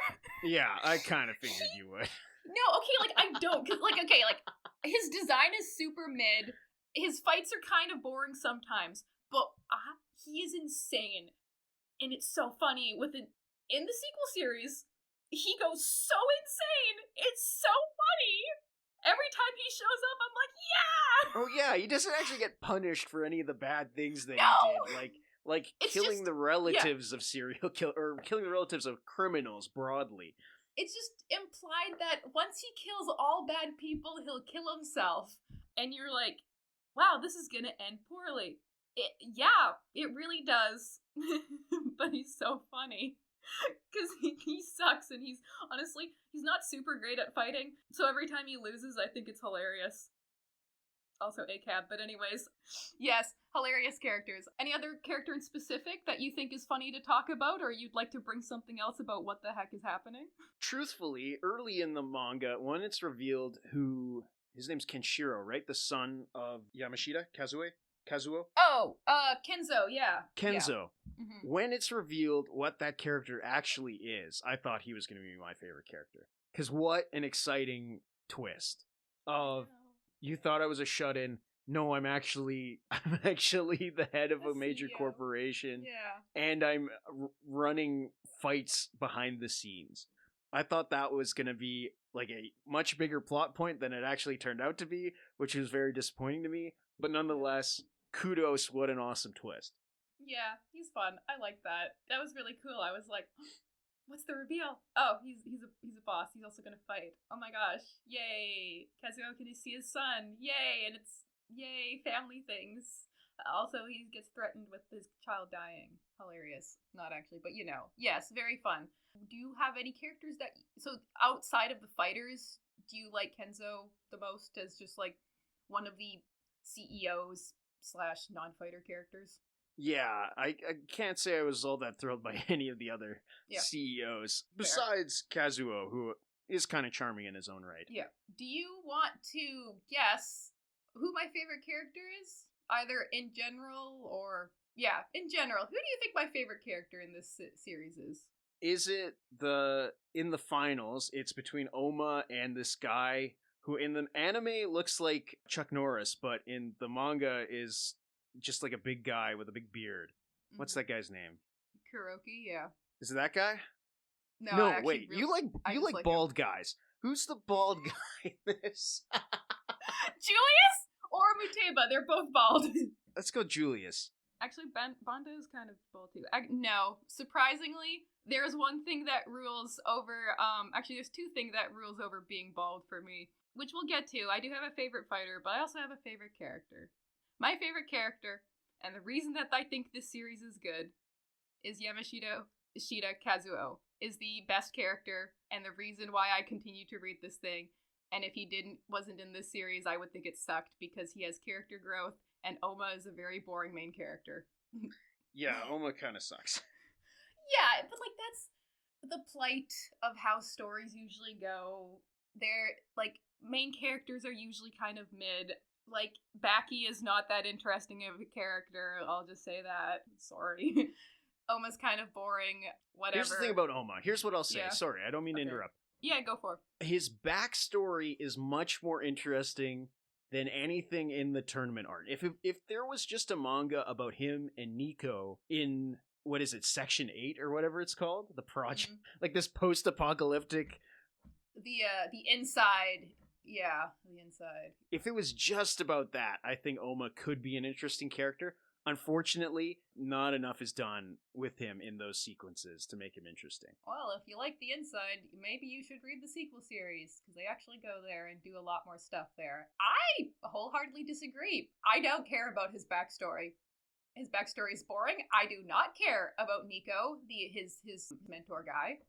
Yeah, I kind of figured you would. No, okay, like, I don't. Cause, like, okay, like, his design is super mid. His fights are kind of boring sometimes. But he is insane. And it's so funny. In the sequel series, he goes so insane. It's so funny. Every time he shows up, I'm like, yeah! Oh, yeah, he doesn't actually get punished for any of the bad things that he did. Like killing the relatives of serial killers, or killing the relatives of criminals broadly. It's just implied that once he kills all bad people, he'll kill himself. And you're like, wow, this is gonna end poorly. It really does. But he's so funny. Because he sucks, and he's not super great at fighting, so every time he loses, I think it's hilarious. also ACAB, but anyways, yes, hilarious characters. Any other character in specific that you think is funny to talk about, or you'd like to bring something else about what the heck is happening? Truthfully, early in the manga, when it's revealed who... His name's Kenshiro, right? The son of Kazuo? Oh, Kenzo, yeah. Kenzo. Yeah. Mm-hmm. When it's revealed what that character actually is, I thought he was going to be my favorite character. Because what an exciting twist of... You thought I was a shut-in. No, I'm actually the head of a major corporation. Yeah. And I'm running fights behind the scenes. I thought that was going to be like a much bigger plot point than it actually turned out to be, which was very disappointing to me. But nonetheless, kudos, what an awesome twist. Yeah, he's fun. I like that. That was really cool. I was like, what's the reveal? Oh, he's a boss. He's also gonna fight. Oh my gosh. Yay. Kazuo can see his son. Yay. And it's yay family things. Also, he gets threatened with his child dying. Hilarious. Not actually, but yes, very fun. Do you have any characters that, so outside of the fighters, do you like Kenzo the most as just like one of the CEOs / non-fighter characters? Yeah, I can't say I was all that thrilled by any of the other CEOs, besides Kazuo, who is kind of charming in his own right. Yeah. Do you want to guess who my favorite character is? Either in general or... Yeah, in general. Who do you think my favorite character in this series is? Is it in the finals, it's between Oma and this guy who in the anime looks like Chuck Norris, but in the manga is... just like a big guy with a big beard. Mm-hmm. What's that guy's name? Kuroki, yeah. Is it that guy? No, wait. You like bald guys. Who's the bald guy in this? Julius or Muteba? They're both bald. Let's go Julius. Actually, Banda is kind of bald too. No, surprisingly, there's one thing that rules over... actually, there's two things that rules over being bald for me, which we'll get to. I do have a favorite fighter, but I also have a favorite character. My favorite character, and the reason that I think this series is good, is Yamashita Ishida Kazuo, is the best character, and the reason why I continue to read this thing. And if he wasn't in this series, I would think it sucked, because he has character growth, and Oma is a very boring main character. Yeah, Oma kind of sucks. Yeah, but like that's the plight of how stories usually go. They're like, main characters are usually kind of mid. Like, Baki is not that interesting of a character, I'll just say that. Sorry. Oma's kind of boring, whatever. Here's the thing about Oma. Here's what I'll say. Yeah. Sorry, I don't mean to interrupt. Yeah, go for it. His backstory is much more interesting than anything in the tournament art. If there was just a manga about him and Nico in, what is it, Section 8 or whatever it's called? The project. Mm-hmm. Like this post-apocalyptic... The inside... Yeah, the inside. If it was just about that, I think Oma could be an interesting character. Unfortunately, not enough is done with him in those sequences to make him interesting. Well, if you like the inside, maybe you should read the sequel series, because they actually go there and do a lot more stuff there. I wholeheartedly disagree. I don't care about his backstory. His backstory is boring. I do not care about Nico, his mentor guy.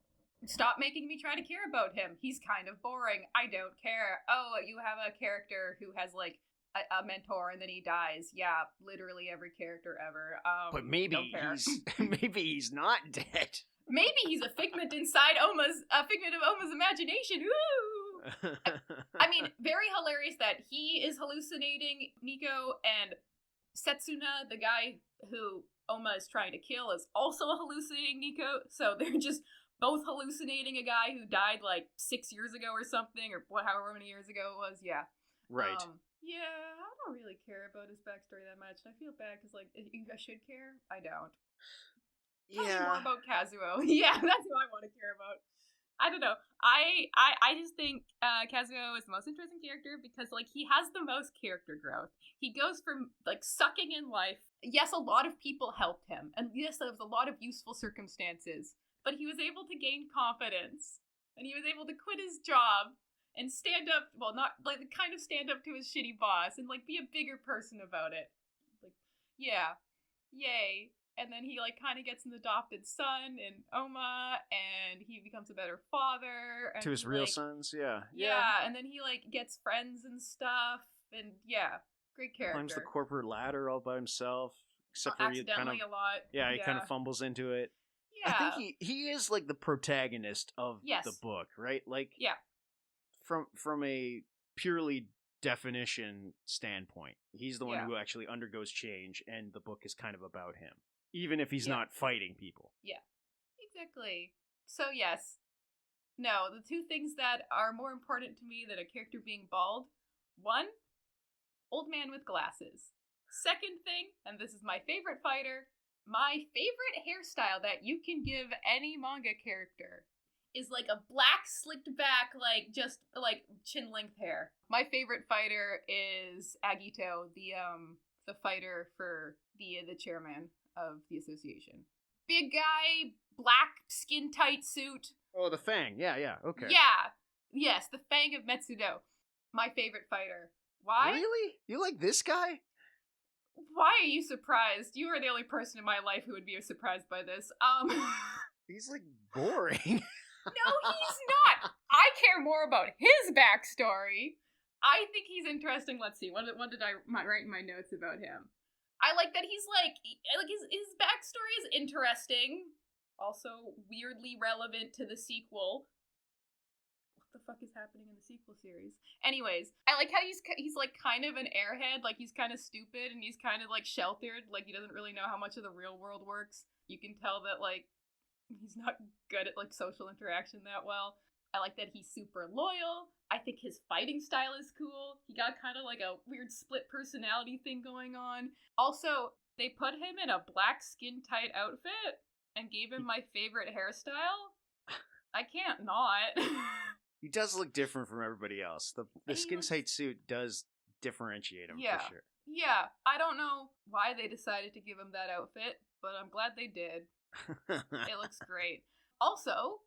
Stop making me try to care about him. He's kind of boring. I don't care. Oh, you have a character who has, like, a mentor and then he dies. Yeah, literally every character ever. But maybe he's not dead. Maybe he's a figment of Oma's imagination. Woo! I mean, very hilarious that he is hallucinating Nico, and Setsuna, the guy who Oma is trying to kill, is also hallucinating Nico. So they're just... both hallucinating a guy who died like 6 years ago or something, or however many years ago it was. Yeah. Right. Yeah, I don't really care about his backstory that much. I feel bad because, like, I should care. I don't. Tell me more about Kazuo. Yeah, that's who I want to care about. I don't know. I just think Kazuo is the most interesting character because, like, he has the most character growth. He goes from, like, sucking in life. Yes, a lot of people helped him. And yes, there was a lot of useful circumstances. But he was able to gain confidence, and he was able to quit his job and stand up, well, not, like, kind of stand up to his shitty boss and, like, be a bigger person about it. Like, yeah, yay. And then he, like, kind of gets an adopted son in Oma, and he becomes a better father. And to his real sons, yeah. Yeah, and then he, like, gets friends and stuff, and yeah. Great character. Climbs the corporate ladder all by himself. Except for accidentally he a lot. Yeah, he kind of fumbles into it. Yeah. I think he is like the protagonist of the book, right? Like, from a purely definition standpoint, he's the one who actually undergoes change, and the book is kind of about him, even if he's not fighting people. Yeah, exactly. So yes, no, the two things that are more important to me than a character being bald: one, old man with glasses. Second thing, and this is my favorite fighter, my favorite hairstyle that you can give any manga character is like a black slicked back, like just like chin length hair. My favorite fighter is Agito, the fighter for the chairman of the association. Big guy, black skin tight suit. Oh, the Fang. Yeah, okay. Yeah. Yes, the Fang of Metsudo. My favorite fighter. Why? Really? You like this guy? Why are you surprised? You are the only person in my life who would be surprised by this. He's like boring. No, he's not. I care more about his backstory. I think he's interesting. Let's see. What did I write in my notes about him? I like that he's like his backstory is interesting. Also weirdly relevant to the sequel. What the fuck is happening in the sequel series? Anyways, I like how he's like kind of an airhead. Like he's kind of stupid and he's kind of like sheltered. Like he doesn't really know how much of the real world works. You can tell that like he's not good at like social interaction that well. I like that he's super loyal. I think his fighting style is cool. He got kind of like a weird split personality thing going on. Also, they put him in a black skin tight outfit and gave him my favorite hairstyle. I can't not. He does look different from everybody else. The skin tight suit does differentiate him for sure. Yeah, I don't know why they decided to give him that outfit, but I'm glad they did. It looks great. Also,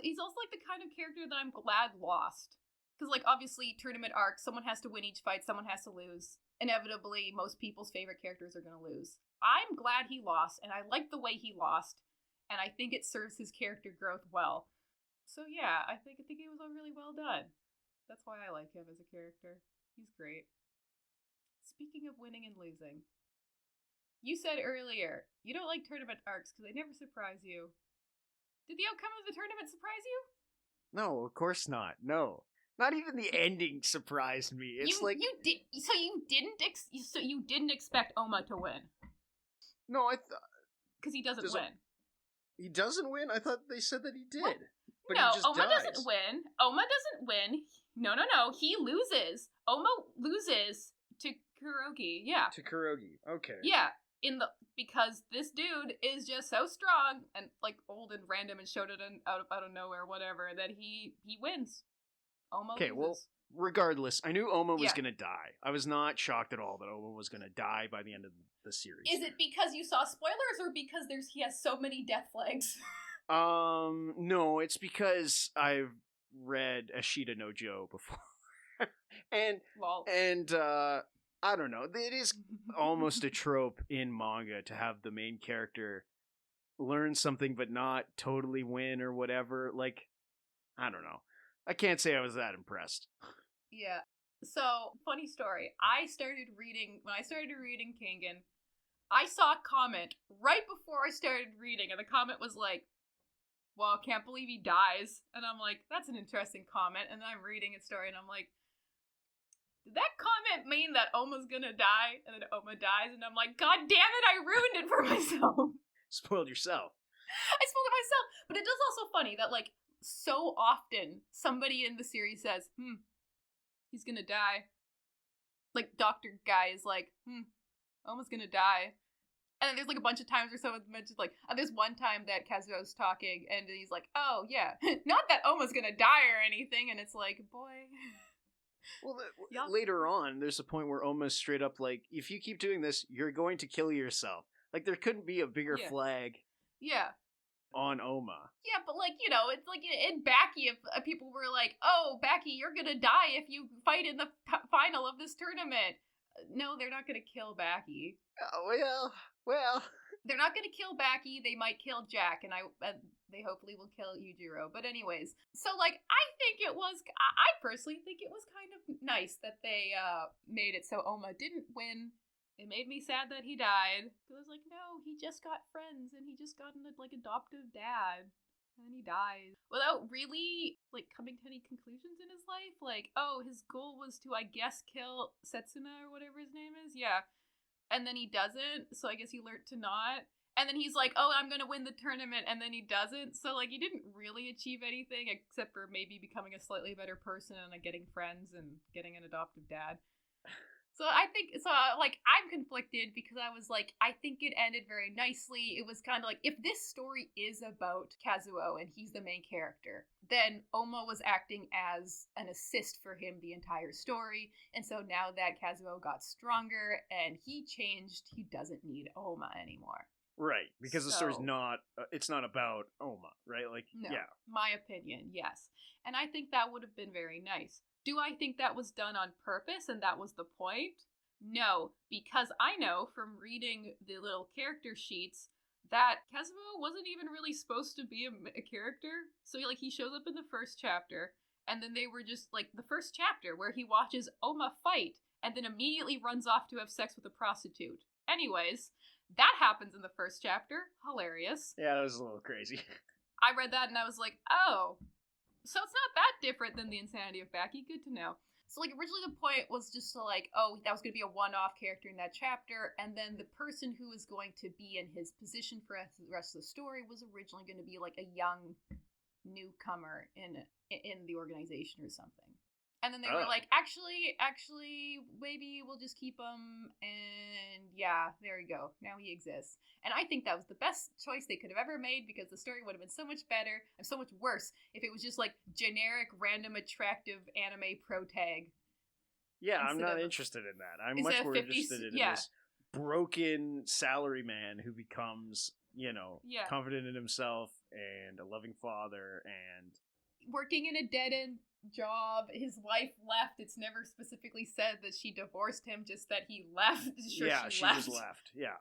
he's also like the kind of character that I'm glad lost. Because like obviously tournament arcs, someone has to win each fight, someone has to lose. Inevitably, most people's favorite characters are going to lose. I'm glad he lost, and I like the way he lost, and I think it serves his character growth well. So yeah, I think it was all really well done. That's why I like him as a character. He's great. Speaking of winning and losing, you said earlier you don't like tournament arcs because they never surprise you. Did the outcome of the tournament surprise you? No, of course not. No, not even the ending surprised me. It's you didn't expect Oma to win. No, I thought because he doesn't win. He doesn't win? I thought they said that he did. What? But no, he just Oma dies. doesn't win. Oma doesn't win. No. He loses. Oma loses to Kurogi. Yeah. To Kurogi. Okay. Yeah. Because this dude is just so strong and like old and random and showed it out of nowhere, whatever, that he wins. Oma loses. Well, regardless, I knew Oma was gonna die. I was not shocked at all that Oma was gonna die by the end of the series. Is it because you saw spoilers or because he has so many death flags? No, it's because I've read Ashita no Joe before. and I don't know. It is almost a trope in manga to have the main character learn something but not totally win or whatever. Like, I don't know. I can't say I was that impressed. Yeah. So, funny story. When I started reading Kengan, I saw a comment right before I started reading, and the comment was like, well, I can't believe he dies. And I'm like, that's an interesting comment. And then I'm reading a story, and I'm like, did that comment mean that Oma's gonna die? And then Oma dies, and I'm like, God damn it, I ruined it for myself. Spoiled yourself. I spoiled it myself. But it is also funny that, like, so often somebody in the series says, he's gonna die. Like, Dr. Guy is like, Oma's gonna die. And then there's, like, a bunch of times where someone mentions, like, there's one time that Kazuo's talking, and he's like, oh, yeah, not that Oma's gonna die or anything, and it's like, boy. Well, later on, there's a point where Oma's straight up like, if you keep doing this, you're going to kill yourself. Like, there couldn't be a bigger flag. Yeah. On Oma. Yeah, but, like, you know, it's like in Baki, if people were like, oh, Baki, you're gonna die if you fight in the final of this tournament. No, they're not gonna kill Baki. Oh, well. They're not gonna kill Baki, they might kill Jack, and they hopefully will kill Yujiro. But anyways, so like I personally think it was kind of nice that they made it so Oma didn't win. It made me sad that he died. It was like, no, he just got friends and he just got an like adoptive dad. And then he dies without really like coming to any conclusions in his life. Like, oh, his goal was to, I guess, kill Setsuna or whatever his name is. Yeah. And then he doesn't, so I guess he learned to not. And then he's like, oh, I'm gonna win the tournament, and then he doesn't. So, like, he didn't really achieve anything except for maybe becoming a slightly better person and like, getting friends and getting an adoptive dad. So I'm conflicted because I was like, I think it ended very nicely. It was kind of like, if this story is about Kazuo and he's the main character, then Oma was acting as an assist for him the entire story. And so now that Kazuo got stronger and he changed, he doesn't need Oma anymore. Right, because the story's not, it's not about Oma, right? Like, no, yeah. My opinion, yes. And I think that would have been very nice. Do I think that was done on purpose and that was the point? No, because I know from reading the little character sheets that Kazuo wasn't even really supposed to be a character. So like he shows up in the first chapter, and then they were just like the first chapter where he watches Oma fight and then immediately runs off to have sex with a prostitute. Anyways, that happens in the first chapter. Hilarious. Yeah, that was a little crazy. I read that and I was like, oh, so it's not that different than the insanity of Baki. Good to know. So, like, originally the point was just to, like, oh, that was going to be a one-off character in that chapter, and then the person who was going to be in his position for the rest of the story was originally going to be, like, a young newcomer in the organization or something. And then they were like, actually, maybe we'll just keep him, and yeah, there you go. Now he exists. And I think that was the best choice they could have ever made, because the story would have been so much better and so much worse if it was just like generic, random, attractive anime protag. Yeah, I'm not interested in that. I'm much more interested in this broken salaryman who becomes, confident in himself and a loving father and working in a dead-end job. His wife left. It's never specifically said that she divorced him, just that he left. She just left. Yeah,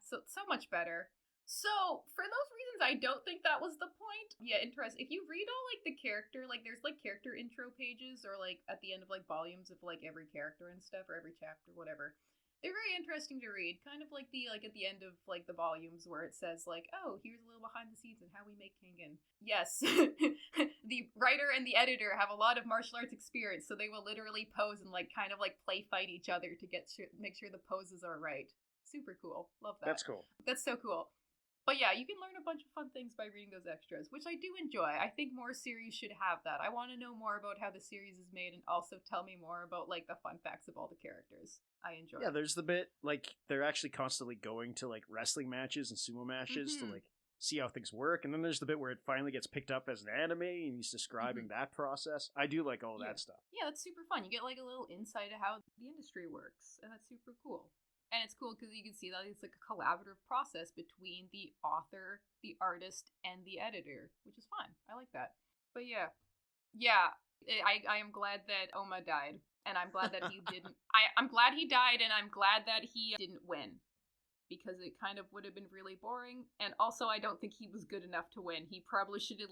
so much better. So for those reasons, I don't think that was the point. Yeah, interesting. If you read all like the character, like there's like character intro pages, or like at the end of like volumes of like every character and stuff, or every chapter, whatever. They're very interesting to read, kind of like at the end of like the volumes where it says like, oh, here's a little behind the scenes and how we make Kengan. Yes, the writer and the editor have a lot of martial arts experience, so they will literally pose and like kind of like play fight each other to make sure the poses are right. Super cool. Love that. That's cool. That's so cool. But yeah, you can learn a bunch of fun things by reading those extras, which I do enjoy. I think more series should have that. I want to know more about how the series is made, and also tell me more about like the fun facts of all the characters. I enjoy. Yeah, there's the bit like they're actually constantly going to like wrestling matches and sumo matches to like see how things work, and then there's the bit where it finally gets picked up as an anime and he's describing that process. I do like all that stuff. Yeah, that's super fun. You get like a little insight of how the industry works, and that's super cool. And it's cool because you can see that it's like a collaborative process between the author, the artist, and the editor, which is fun. I like that. But yeah, I am glad that Oma died, and I'm glad that he didn't. I'm glad he died, and I'm glad that he didn't win, because it kind of would have been really boring. And also, I don't think he was good enough to win. He probably should have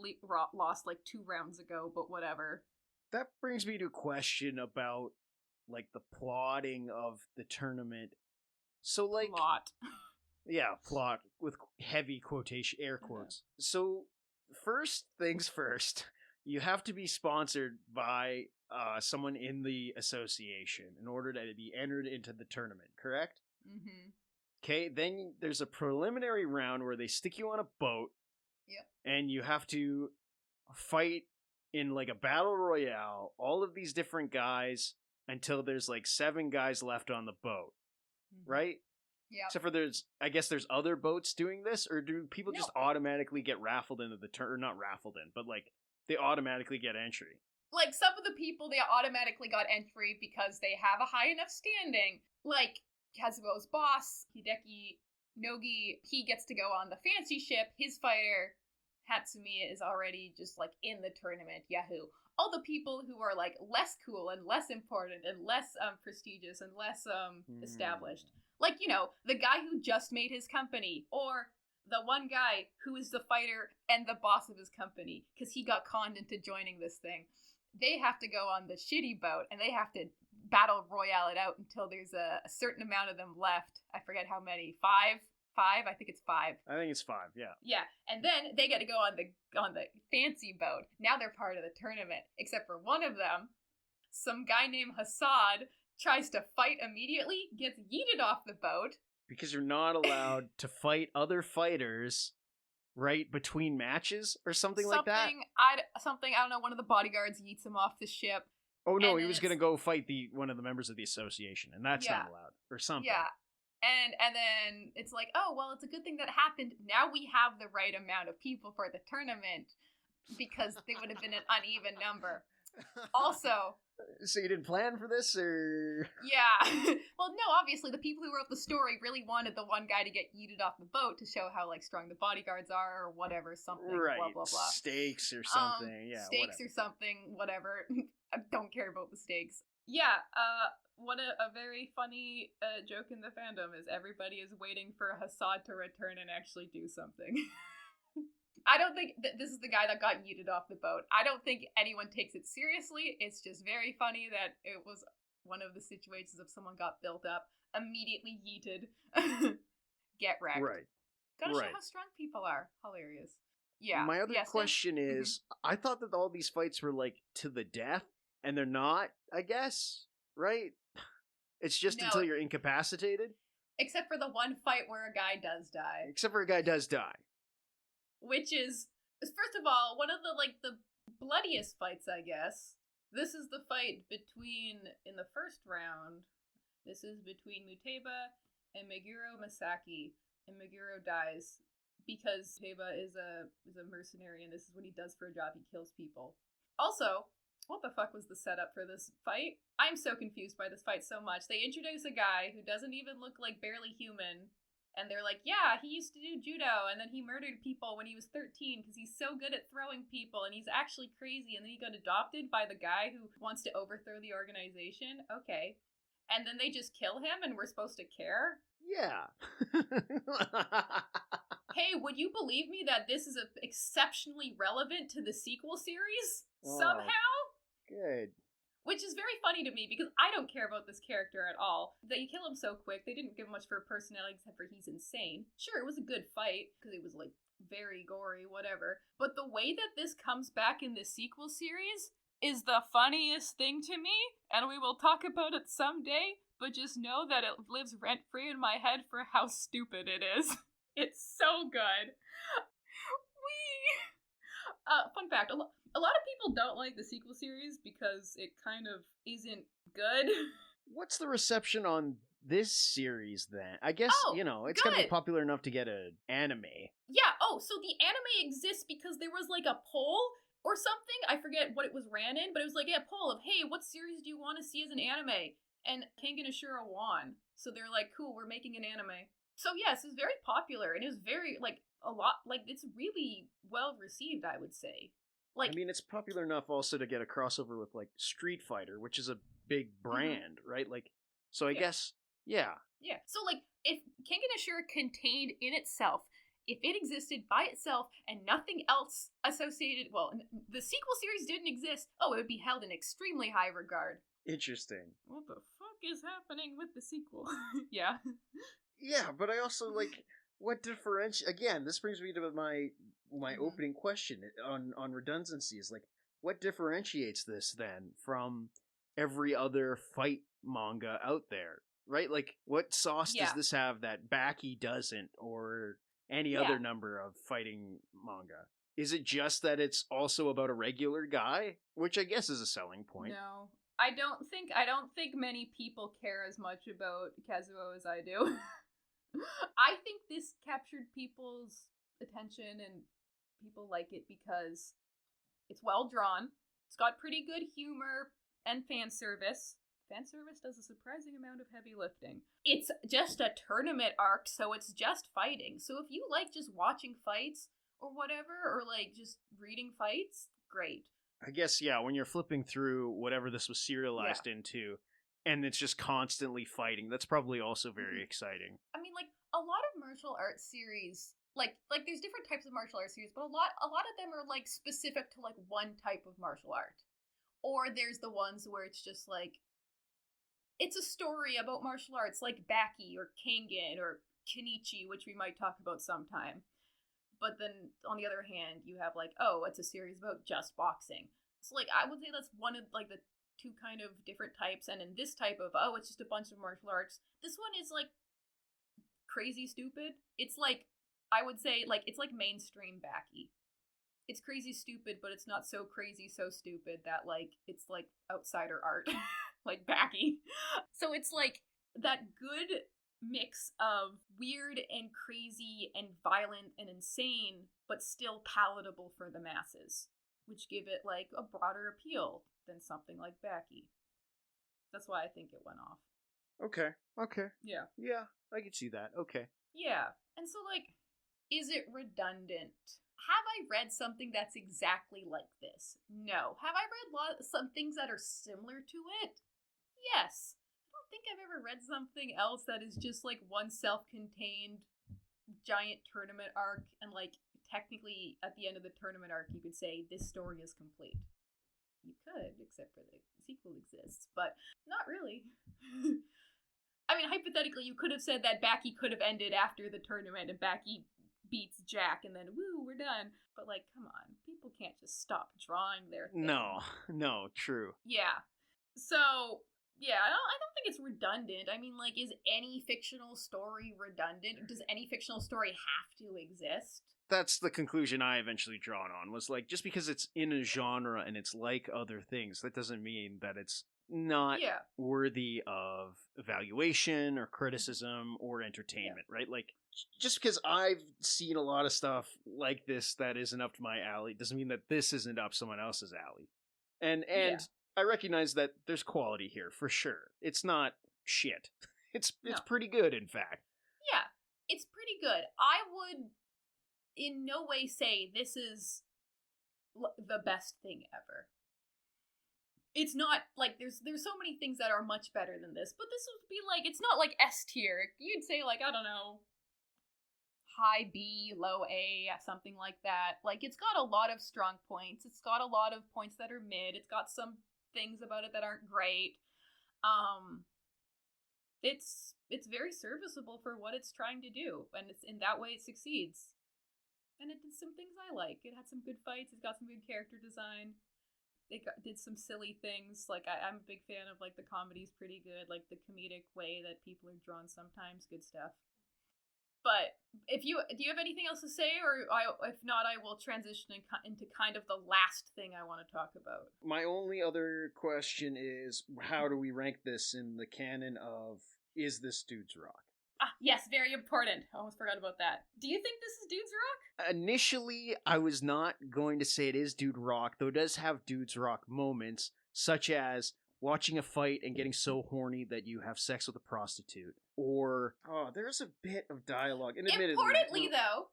lost like 2 rounds ago, but whatever. That brings me to a question about like the plotting of the tournament. So, like... Plot. Yeah, plot, with heavy quotation, air quotes. So, first things first, you have to be sponsored by someone in the association in order to be entered into the tournament, correct? Mm-hmm. Okay, then there's a preliminary round where they stick you on a boat, and you have to fight in, like, a battle royale, all of these different guys, until there's, like, 7 guys left on the boat. Right? Yeah. Except for there's other boats doing this, or do people just automatically get raffled into the turn? Or not raffled in, but like they automatically get entry. Like some of the people, they automatically got entry because they have a high enough standing. Like Kazuo's boss, Hideki Nogi, he gets to go on the fancy ship. His fighter, Hatsumiya, is already just like in the tournament. Yahoo! All the people who are like less cool and less important and less prestigious and less established, like the guy who just made his company, or the one guy who is the fighter and the boss of his company, because he got conned into joining this thing. They have to go on the shitty boat, and they have to battle royale it out until there's a certain amount of them left. I forget how many. Five? I think it's 5. I think it's 5, yeah. Yeah, and then they get to go on the fancy boat. Now they're part of the tournament, except for one of them, some guy named Hassad, tries to fight immediately, gets yeeted off the boat. Because you're not allowed to fight other fighters right between matches or something like that? I don't know, one of the bodyguards yeets him off the ship. Oh no, he was going to go fight one of the members of the association, and that's not allowed, or something. Yeah. And then it's like, oh, well, it's a good thing that happened. Now we have the right amount of people for the tournament, because they would have been an uneven number. Also... So you didn't plan for this, or...? Yeah. Well, no, obviously, the people who wrote the story really wanted the one guy to get yeeted off the boat to show how, like, strong the bodyguards are, or whatever, something, right. blah, blah, blah. Stakes or something, yeah, stakes whatever. or something, whatever. I don't care about the stakes. Yeah, what a very funny joke in the fandom is everybody is waiting for Hassad to return and actually do something. I don't think this is the guy that got yeeted off the boat. I don't think anyone takes it seriously. It's just very funny that it was one of the situations of someone got built up, immediately yeeted, get wrecked. Right. Gotta show how strong people are. Hilarious. Yeah. My other question is, I thought that all these fights were, like, to the death, and they're not, I guess, right? It's just until you're incapacitated? Except for the one fight where a guy does die. Except for a guy does die. Which is, first of all, one of the bloodiest fights, I guess. This is the fight in the first round, this is between Muteba and Meguro Masaki, and Meguro dies because Muteba is a mercenary, and this is what he does for a job, he kills people. Also, what the fuck was the setup for this fight? I'm so confused by this fight so much. They introduce a guy who doesn't even look like barely human, and they're like, yeah, he used to do judo, and then he murdered people when he was 13 because he's so good at throwing people, and he's actually crazy, and then he got adopted by the guy who wants to overthrow the organization. Okay. And then they just kill him, and we're supposed to care? Yeah. Hey, would you believe me that this is exceptionally relevant to the sequel series? Somehow? Good. Which is very funny to me, because I don't care about this character at all. They kill him so quick, they didn't give much for a personality except for he's insane. Sure, it was a good fight, because it was, like, very gory, whatever. But the way that this comes back in the sequel series is the funniest thing to me, and we will talk about it someday, but just know that it lives rent-free in my head for how stupid it is. It's so good. Fun fact, a lot of people don't like the sequel series because it kind of isn't good. What's the reception on this series then? I guess, it's gotta be popular enough to get an anime. Yeah, so the anime exists because there was like a poll or something. I forget what it was ran in, but it was like a poll of, hey, what series do you want to see as an anime? And Kengan Ashura won. So they're like, cool, we're making an anime. So yes, it's very popular, and it was very, it's really well received, I would say. I mean, it's popular enough also to get a crossover with, like, Street Fighter, which is a big brand, right? Like, so I guess, yeah. Yeah, so, like, if Kengan Ashura contained in itself, if it existed by itself and nothing else associated, the sequel series didn't exist, it would be held in extremely high regard. Interesting. What the fuck is happening with the sequel? Yeah. Yeah, but I also, like, what again, this brings me to my opening question on redundancies. Like, what differentiates this, then, from every other fight manga out there? Right? Like, what sauce does this have that Baki doesn't, or any other number of fighting manga? Is it just that it's also about a regular guy? Which I guess is a selling point. No. I don't think many people care as much about Kazuo as I do. I think this captured people's attention, and people like it because it's well drawn. It's got pretty good humor and fan service. Fan service does a surprising amount of heavy lifting. It's just a tournament arc, so it's just fighting. So if you like just watching fights or whatever, or like just reading fights, great. I guess, yeah, when you're flipping through whatever this was serialized into, and it's just constantly fighting, that's probably also very exciting. I mean, like, a lot of martial arts series like there's different types of martial arts series, but a lot of them are like specific to like one type of martial art. Or there's the ones where it's just like it's a story about martial arts, like Baki or Kengan or Kenichi, which we might talk about sometime. But then on the other hand, you have like, oh, it's a series about just boxing. So like I would say that's one of like the two kind of different types. And in this type of, oh, it's just a bunch of martial arts, this one is like crazy stupid. It's like, I would say like it's like mainstream Baki. It's crazy stupid, but it's not so crazy, so stupid that like it's like outsider art, like Baki. So it's like that good mix of weird and crazy and violent and insane, but still palatable for the masses, which give it like a broader appeal than something like Baki. That's why I think it went off. Okay. Yeah. Yeah, I can see that. Okay. Yeah. And so like, is it redundant? Have I read something that's exactly like this? No. Have I read some things that are similar to it? Yes. I don't think I've ever read something else that is just like one self-contained giant tournament arc, and like technically at the end of the tournament arc you could say this story is complete. You could, except for the sequel exists, but not really. I mean, hypothetically, you could have said that Baki could have ended after the tournament and Baki beats Jack and then, woo, we're done. But, like, come on. People can't just stop drawing their thing. No, true. Yeah. So, yeah, I don't think it's redundant. I mean, like, is any fictional story redundant? Does any fictional story have to exist? That's the conclusion I eventually drawn on, was like, just because it's in a genre and it's like other things, that doesn't mean that it's not worthy of evaluation or criticism or entertainment, right? Like, just because I've seen a lot of stuff like this that isn't up to my alley doesn't mean that this isn't up someone else's alley. And I recognize that there's quality here, for sure. It's not shit. It's pretty good, in fact. Yeah, it's pretty good. I would in no way say this is the best thing ever. It's not like there's so many things that are much better than this, but this would be like, it's not like S tier. You'd say like, I don't know, high B, low A, something like that. Like, it's got a lot of strong points. It's got a lot of points that are mid. It's got some things about it that aren't great. It's very serviceable for what it's trying to do, and it's in that way it succeeds. And it did some things I like. It had some good fights. It's got some good character design. It did some silly things. Like, I'm a big fan of, like, the comedy's pretty good. Like, the comedic way that people are drawn sometimes. Good stuff. But do you have anything else to say? Or if not, I will transition into kind of the last thing I want to talk about. My only other question is, how do we rank this in the canon of, is this Dude's Rock? Yes, very important. I almost forgot about that. Do you think this is Dude's Rock? Initially, I was not going to say it is Dude Rock, though it does have Dude's Rock moments, such as watching a fight and getting so horny that you have sex with a prostitute. Or, there's a bit of dialogue. And importantly, though,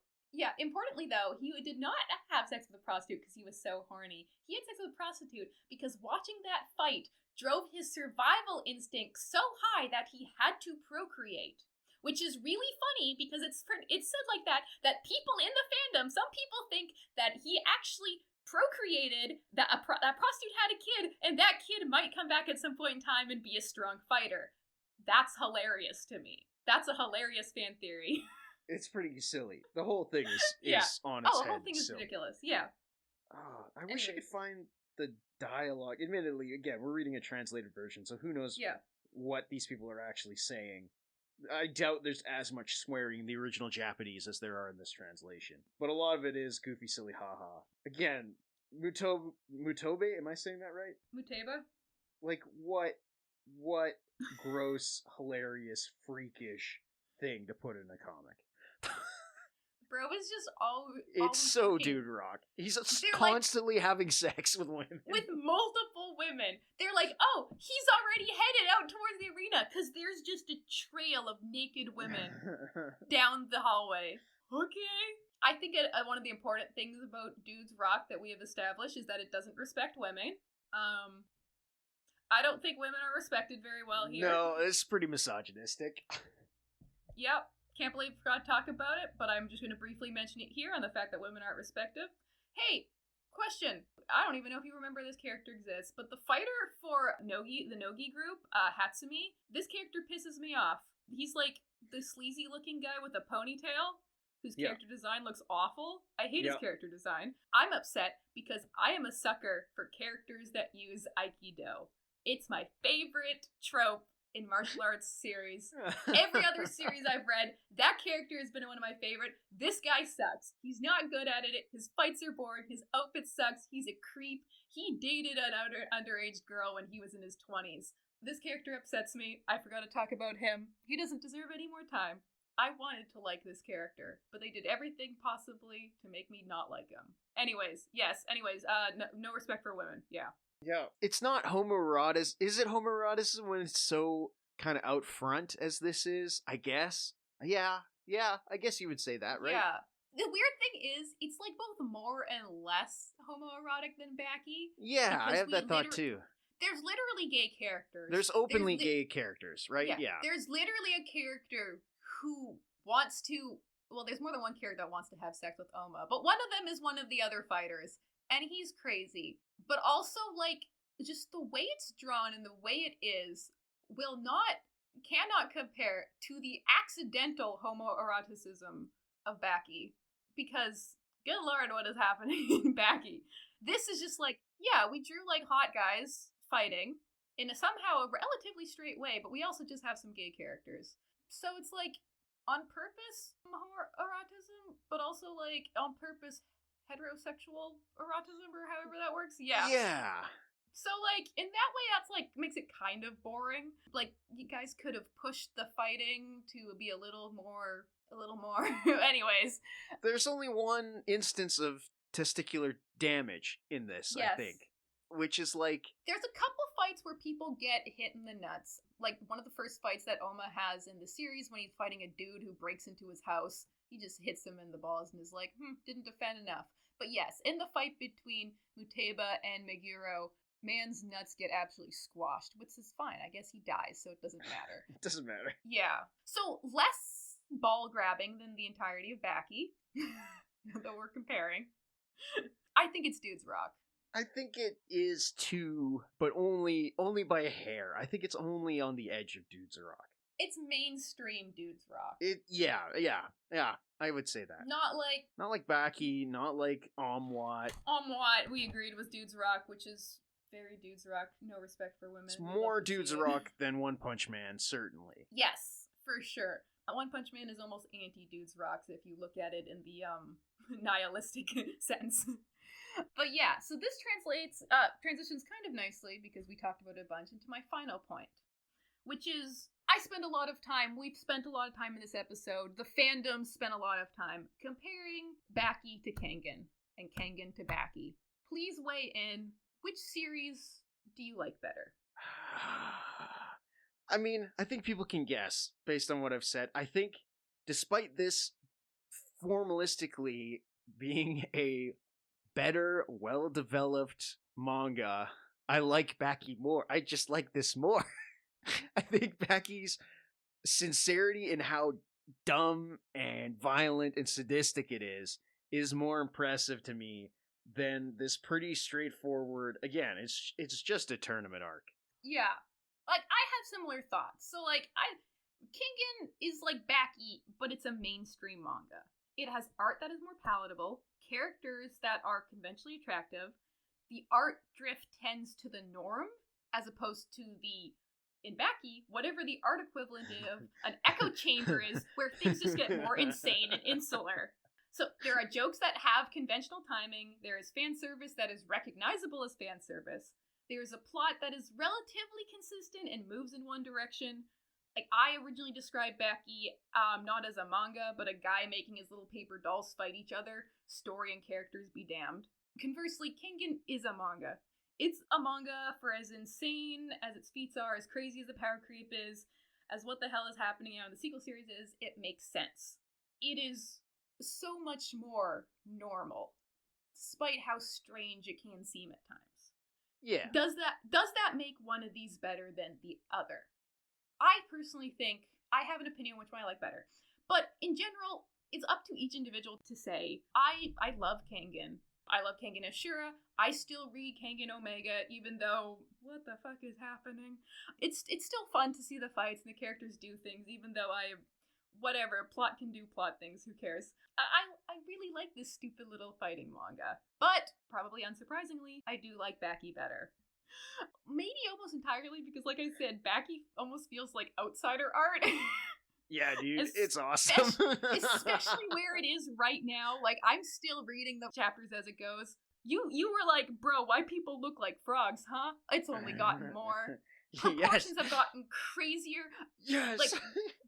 he did not have sex with a prostitute because he was so horny. He had sex with a prostitute because watching that fight drove his survival instinct so high that he had to procreate. Which is really funny because it's said like that people in the fandom, some people think that he actually procreated, that prostitute had a kid, and that kid might come back at some point in time and be a strong fighter. That's hilarious to me. That's a hilarious fan theory. It's pretty silly. The whole thing is on its head. Oh, the whole thing is ridiculous. Yeah. I wish I could find the dialogue. Admittedly, again, we're reading a translated version, so who knows what these people are actually saying. I doubt there's as much swearing in the original Japanese as there are in this translation. But a lot of it is goofy, silly, haha. Again, Mutobe, am I saying that right? Muteba? Like, what gross, hilarious, freakish thing to put in a comic. Bro is just always so Dude Rock. He's constantly having sex with women. With multiple women. They're like, oh, he's already headed out towards the arena because there's just a trail of naked women down the hallway. Okay. I think one of the important things about Dude's Rock that we have established is that it doesn't respect women. I don't think women are respected very well here. No, it's pretty misogynistic. Yep. Can't believe I forgot to talk about it, but I'm just going to briefly mention it here on the fact that women aren't respected. Hey, question. I don't even know if you remember this character exists, but the fighter for the Nogi group, Hatsumi, this character pisses me off. He's like the sleazy looking guy with a ponytail whose character design looks awful. I hate his character design. I'm upset because I am a sucker for characters that use Aikido. It's my favorite trope in martial arts series. Every other series I've read, that character has been one of my favorite. This guy sucks. He's not good at it. His fights are boring. His outfit sucks. He's a creep. He dated an underage girl when he was in his 20s. This character upsets me. I forgot to talk about him. He doesn't deserve any more time. I wanted to like this character, but they did everything possibly to make me not like him. Anyways, no respect for women. Yeah. Yeah. It's not homoerotic. Is it homoeroticism when it's so kind of out front as this is? I guess. Yeah. I guess you would say that, right? Yeah. The weird thing is, it's like both more and less homoerotic than Baki. Yeah, I have that thought too. There's literally gay characters. There's openly gay characters, right? Yeah. There's literally a character who wants to... Well, there's more than one character that wants to have sex with Oma, but one of them is one of the other fighters, and he's crazy. But also, like, just the way it's drawn and the way it is cannot compare to the accidental homoeroticism of Baki. Because, good lord, what is happening in Baki? This is just like, yeah, we drew, like, hot guys fighting in somehow a relatively straight way, but we also just have some gay characters. So it's like, on purpose homoerotism, but also, like, on purpose heterosexual erotism, or however that works. Yeah. So, like, in that way, that's, like, makes it kind of boring. Like, you guys could have pushed the fighting to be a little more. Anyways. There's only one instance of testicular damage in this, yes. I think. Which is, like... There's a couple fights where people get hit in the nuts. Like, one of the first fights that Oma has in the series when he's fighting a dude who breaks into his house. He just hits him in the balls and is like, didn't defend enough. But yes, in the fight between Muteba and Meguro, man's nuts get absolutely squashed, which is fine. I guess he dies, so it doesn't matter. It doesn't matter. Yeah. So, less ball grabbing than the entirety of Baki, that we're comparing. I think it's Dudes Rock. I think it is too, but only by a hair. I think it's only on the edge of Dudes Rock. It's mainstream Dudes Rock. Yeah, I would say that. Not like Baki, not like Omwat. Omwat, we agreed, was Dudes Rock, which is very Dudes Rock. No respect for women. It's more Dudes Rock than One Punch Man, certainly. Yes, for sure. One Punch Man is almost anti-Dudes Rocks if you look at it in the nihilistic sense. But yeah, so this transitions kind of nicely, because we talked about it a bunch, into my final point, which is, we've spent a lot of time in this episode, the fandom spent a lot of time comparing Baki to Kengan, and Kengan to Baki. Please weigh in, which series do you like better? I mean, I think people can guess, based on what I've said. I think, despite this formalistically being a better, well-developed manga, I like Baki more. I just like this more. I think Baki's sincerity in how dumb and violent and sadistic it is more impressive to me than this pretty straightforward, again, it's just a tournament arc. Yeah. Like, I have similar thoughts. So, like, Kengan is like Baki, but it's a mainstream manga. It has art that is more palatable, characters that are conventionally attractive. The art drift tends to the norm, as opposed to in Baki, whatever the art equivalent of an echo chamber is, where things just get more insane and insular. So there are jokes that have conventional timing, there is fan service that is recognizable as fan service, there's a plot that is relatively consistent and moves in one direction. Like, I originally described Baki not as a manga, but a guy making his little paper dolls fight each other, story and characters be damned. Conversely, Kengan is a manga. It's a manga for as insane as its feats are, as crazy as the power creep is, as what the hell is happening now in the sequel series is, it makes sense. It is so much more normal, despite how strange it can seem at times. Yeah. Does that make one of these better than the other? I personally think, I have an opinion which one I like better, But in general, it's up to each individual to say, I love Kengan. I love Kengan Ashura. I still read Kengan Omega, even though, what the fuck is happening? It's still fun to see the fights and the characters do things, even though whatever, plot can do plot things, who cares? I really like this stupid little fighting manga. But, probably unsurprisingly, I do like Baki better. Maybe almost entirely because, like I said, Baki almost feels like outsider art. Yeah, dude, it's awesome. Especially where it is right now. Like, I'm still reading the chapters as it goes. You were like, bro, why people look like frogs, huh? It's only gotten more. Proportions have gotten crazier. Yes. Like,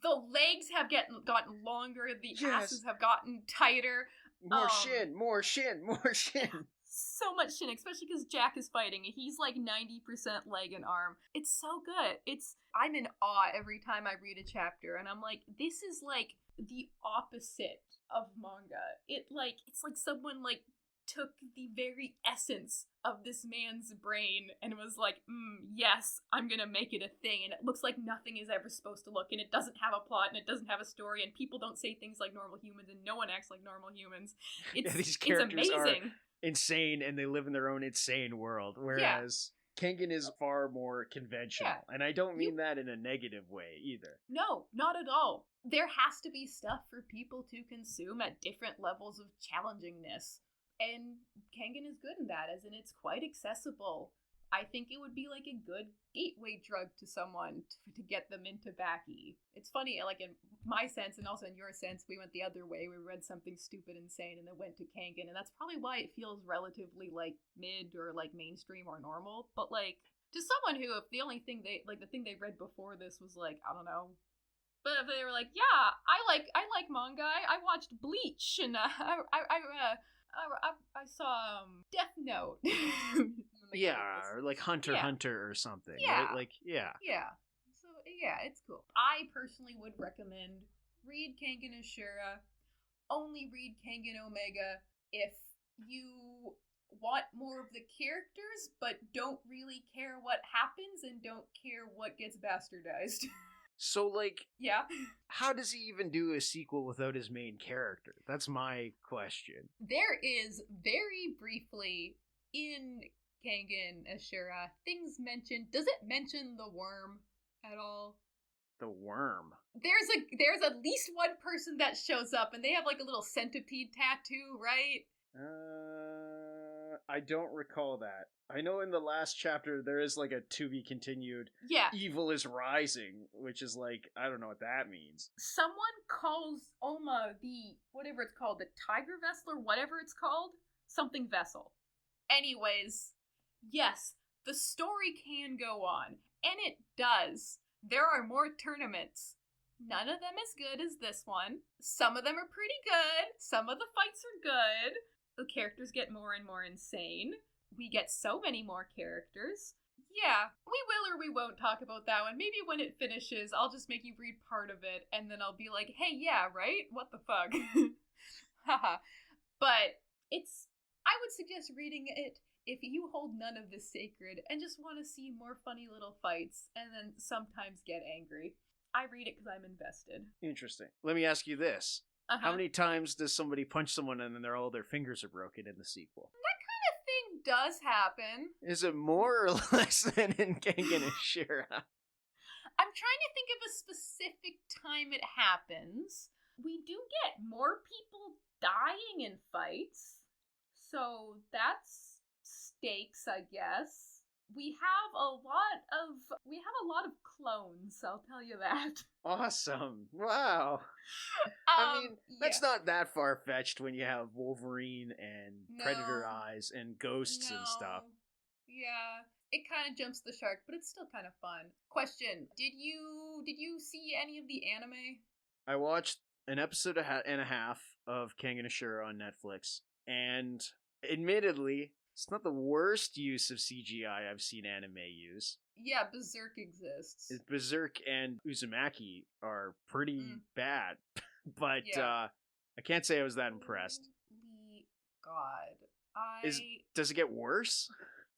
the legs have gotten longer. The asses have gotten tighter. More shin. So much shin, especially because Jack is fighting. He's like 90% leg and arm. It's so good. I'm in awe every time I read a chapter, and I'm like, this is like the opposite of manga. It's like someone like took the very essence of this man's brain and was like, yes, I'm gonna make it a thing, and it looks like nothing is ever supposed to look, and it doesn't have a plot, and it doesn't have a story, and people don't say things like normal humans, and no one acts like normal humans. These characters it's amazing. Are insane, and they live in their own insane world, whereas Kengan is far more conventional, and I don't mean that in a negative way either. No, not at all. There has to be stuff for people to consume at different levels of challengingness. And Kengan is good in that, as in it's quite accessible. I think it would be like a good gateway drug to someone to get them into Baki. It's funny, like in my sense and also in your sense, we went the other way. We read something stupid, insane, and then went to Kengan, and that's probably why it feels relatively like mid or like mainstream or normal. But like to someone who, if the only thing the thing they read before this was like, I don't know. But if they were like, yeah, I like manga. I watched Bleach, and I saw Death Note. Or like Hunter or something. Yeah. Right? Yeah. So yeah, it's cool. I personally would recommend read Kengan Ashura. Only read Kengan Omega if you want more of the characters, but don't really care what happens and don't care what gets bastardized. So, like, yeah, how does he even do a sequel without his main character? That's my question. There is, very briefly, in Kengan Ashura, things mentioned. Does it mention the worm at all? The worm? There's at least one person that shows up, and they have, like, a little centipede tattoo, right? I don't recall that. I know in the last chapter there is like a to be continued. Yeah. Evil is rising, which is like, I don't know what that means. Someone calls Oma the, whatever it's called, the tiger vessel or whatever it's called. Something vessel. Anyways, yes, the story can go on. And it does. There are more tournaments. None of them as good as this one. Some of them are pretty good. Some of the fights are good. The characters get more and more insane. We get so many more characters. Yeah, we will or we won't talk about that one. Maybe when it finishes, I'll just make you read part of it, and then I'll be like, hey, yeah, right? What the fuck? Haha. But I would suggest reading it if you hold none of this sacred and just want to see more funny little fights and then sometimes get angry. I read it because I'm invested. Interesting. Let me ask you this. How many times does somebody punch someone and then all their fingers are broken in the sequel? That kind of thing does happen. Is it more or less than in Kengan Ashura? I'm trying to think of a specific time it happens. We do get more people dying in fights, so that's stakes, I guess. We have a lot of clones, I'll tell you that. Awesome. Wow. I mean, that's not that far-fetched when you have Wolverine and Predator Eyes and ghosts and stuff. Yeah. It kind of jumps the shark, but it's still kind of fun. Question, did you see any of the anime? I watched an episode and a half of Kengan Ashura on Netflix, and admittedly, it's not the worst use of CGI I've seen anime use. Yeah, Berserk exists. Berserk and Uzumaki are pretty bad, but I can't say I was that impressed. Holy God. Does it get worse?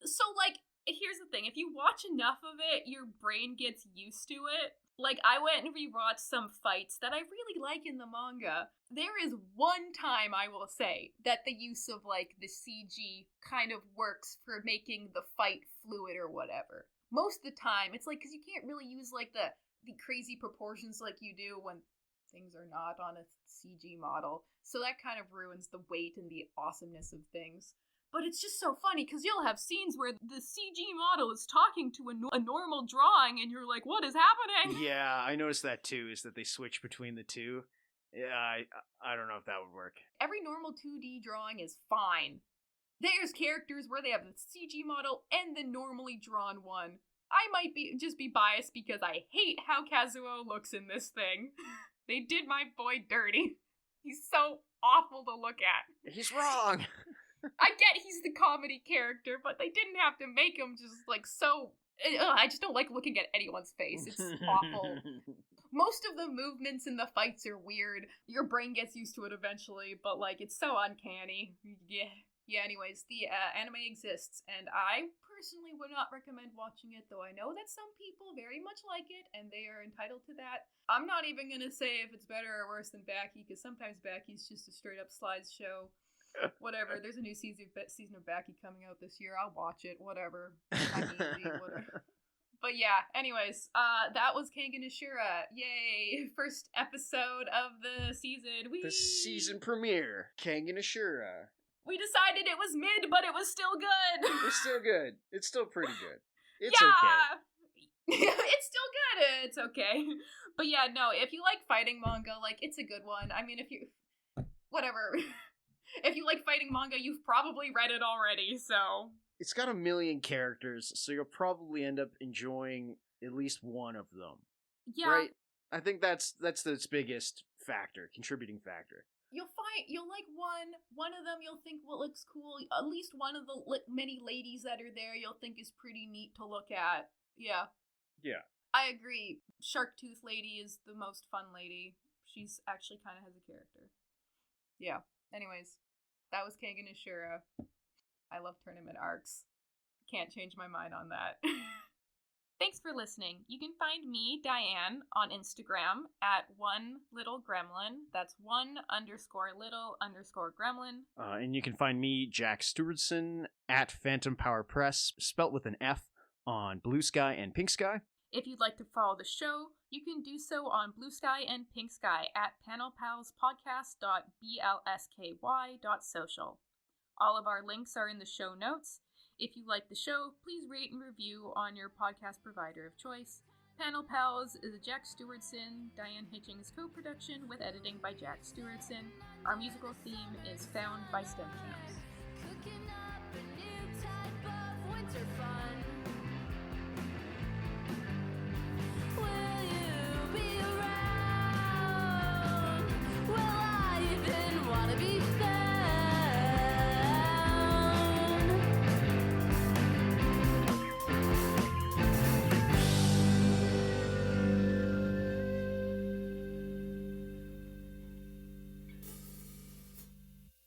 So, like, here's the thing. If you watch enough of it, your brain gets used to it. Like, I went and rewatched some fights that I really like in the manga. There is one time, I will say, that the use of, like, the CG kind of works for making the fight fluid or whatever. Most of the time, it's like, because you can't really use, like, the crazy proportions like you do when things are not on a CG model. So that kind of ruins the weight and the awesomeness of things. But it's just so funny, because you'll have scenes where the CG model is talking to a normal drawing, and you're like, what is happening? Yeah, I noticed that too, is that they switch between the two. Yeah, I don't know if that would work. Every normal 2D drawing is fine. There's characters where they have the CG model and the normally drawn one. I might just be biased because I hate how Kazuo looks in this thing. They did my boy dirty. He's so awful to look at. He's wrong! I get he's the comedy character, but they didn't have to make him just, like, so... I just don't like looking at anyone's face. It's awful. Most of the movements in the fights are weird. Your brain gets used to it eventually, but, like, it's so uncanny. Yeah, anyways, the anime exists, and I personally would not recommend watching it, though I know that some people very much like it, and they are entitled to that. I'm not even gonna say if it's better or worse than Baki, because sometimes Baki's just a straight-up slideshow. Whatever, there's a new season of Baki coming out this year. I'll watch it, whatever. Whatever. But yeah, anyways, that was Kengan Ashura. Yay! First episode of the season. Whee! The season premiere, Kengan Ashura. We decided it was mid, but it was still good. It's still good. It's still pretty good. It's okay. It's still good. It's okay. But yeah, no, if you like fighting manga, like, it's a good one. I mean, if you like fighting manga, you've probably read it already, so... It's got 1 million characters, so you'll probably end up enjoying at least one of them. Yeah. Right? I think that's its biggest contributing factor. You'll like one of them you'll think looks cool. At least one of the many ladies that are there you'll think is pretty neat to look at. Yeah. Yeah. I agree. Shark Tooth Lady is the most fun lady. She's actually kind of has a character. Yeah. Anyways, that was Kengan Ashura. I love tournament arcs. Can't change my mind on that. Thanks for listening. You can find me, Diane, on Instagram at @1littlegremlin. That's @1_little_gremlin. And you can find me, Jack Stewardson, at Phantom Power Press, spelt with an F, on Bluesky and Pinksky. If you'd like to follow the show, you can do so on Bluesky and Pinksky at panelpalspodcast.bsky.social. All of our links are in the show notes. If you like the show, please rate and review on your podcast provider of choice. Panel Pals is a Jack Stewardson, Diane Hitchings co-production with editing by Jack Stewardson. Our musical theme is found by Stemchamp.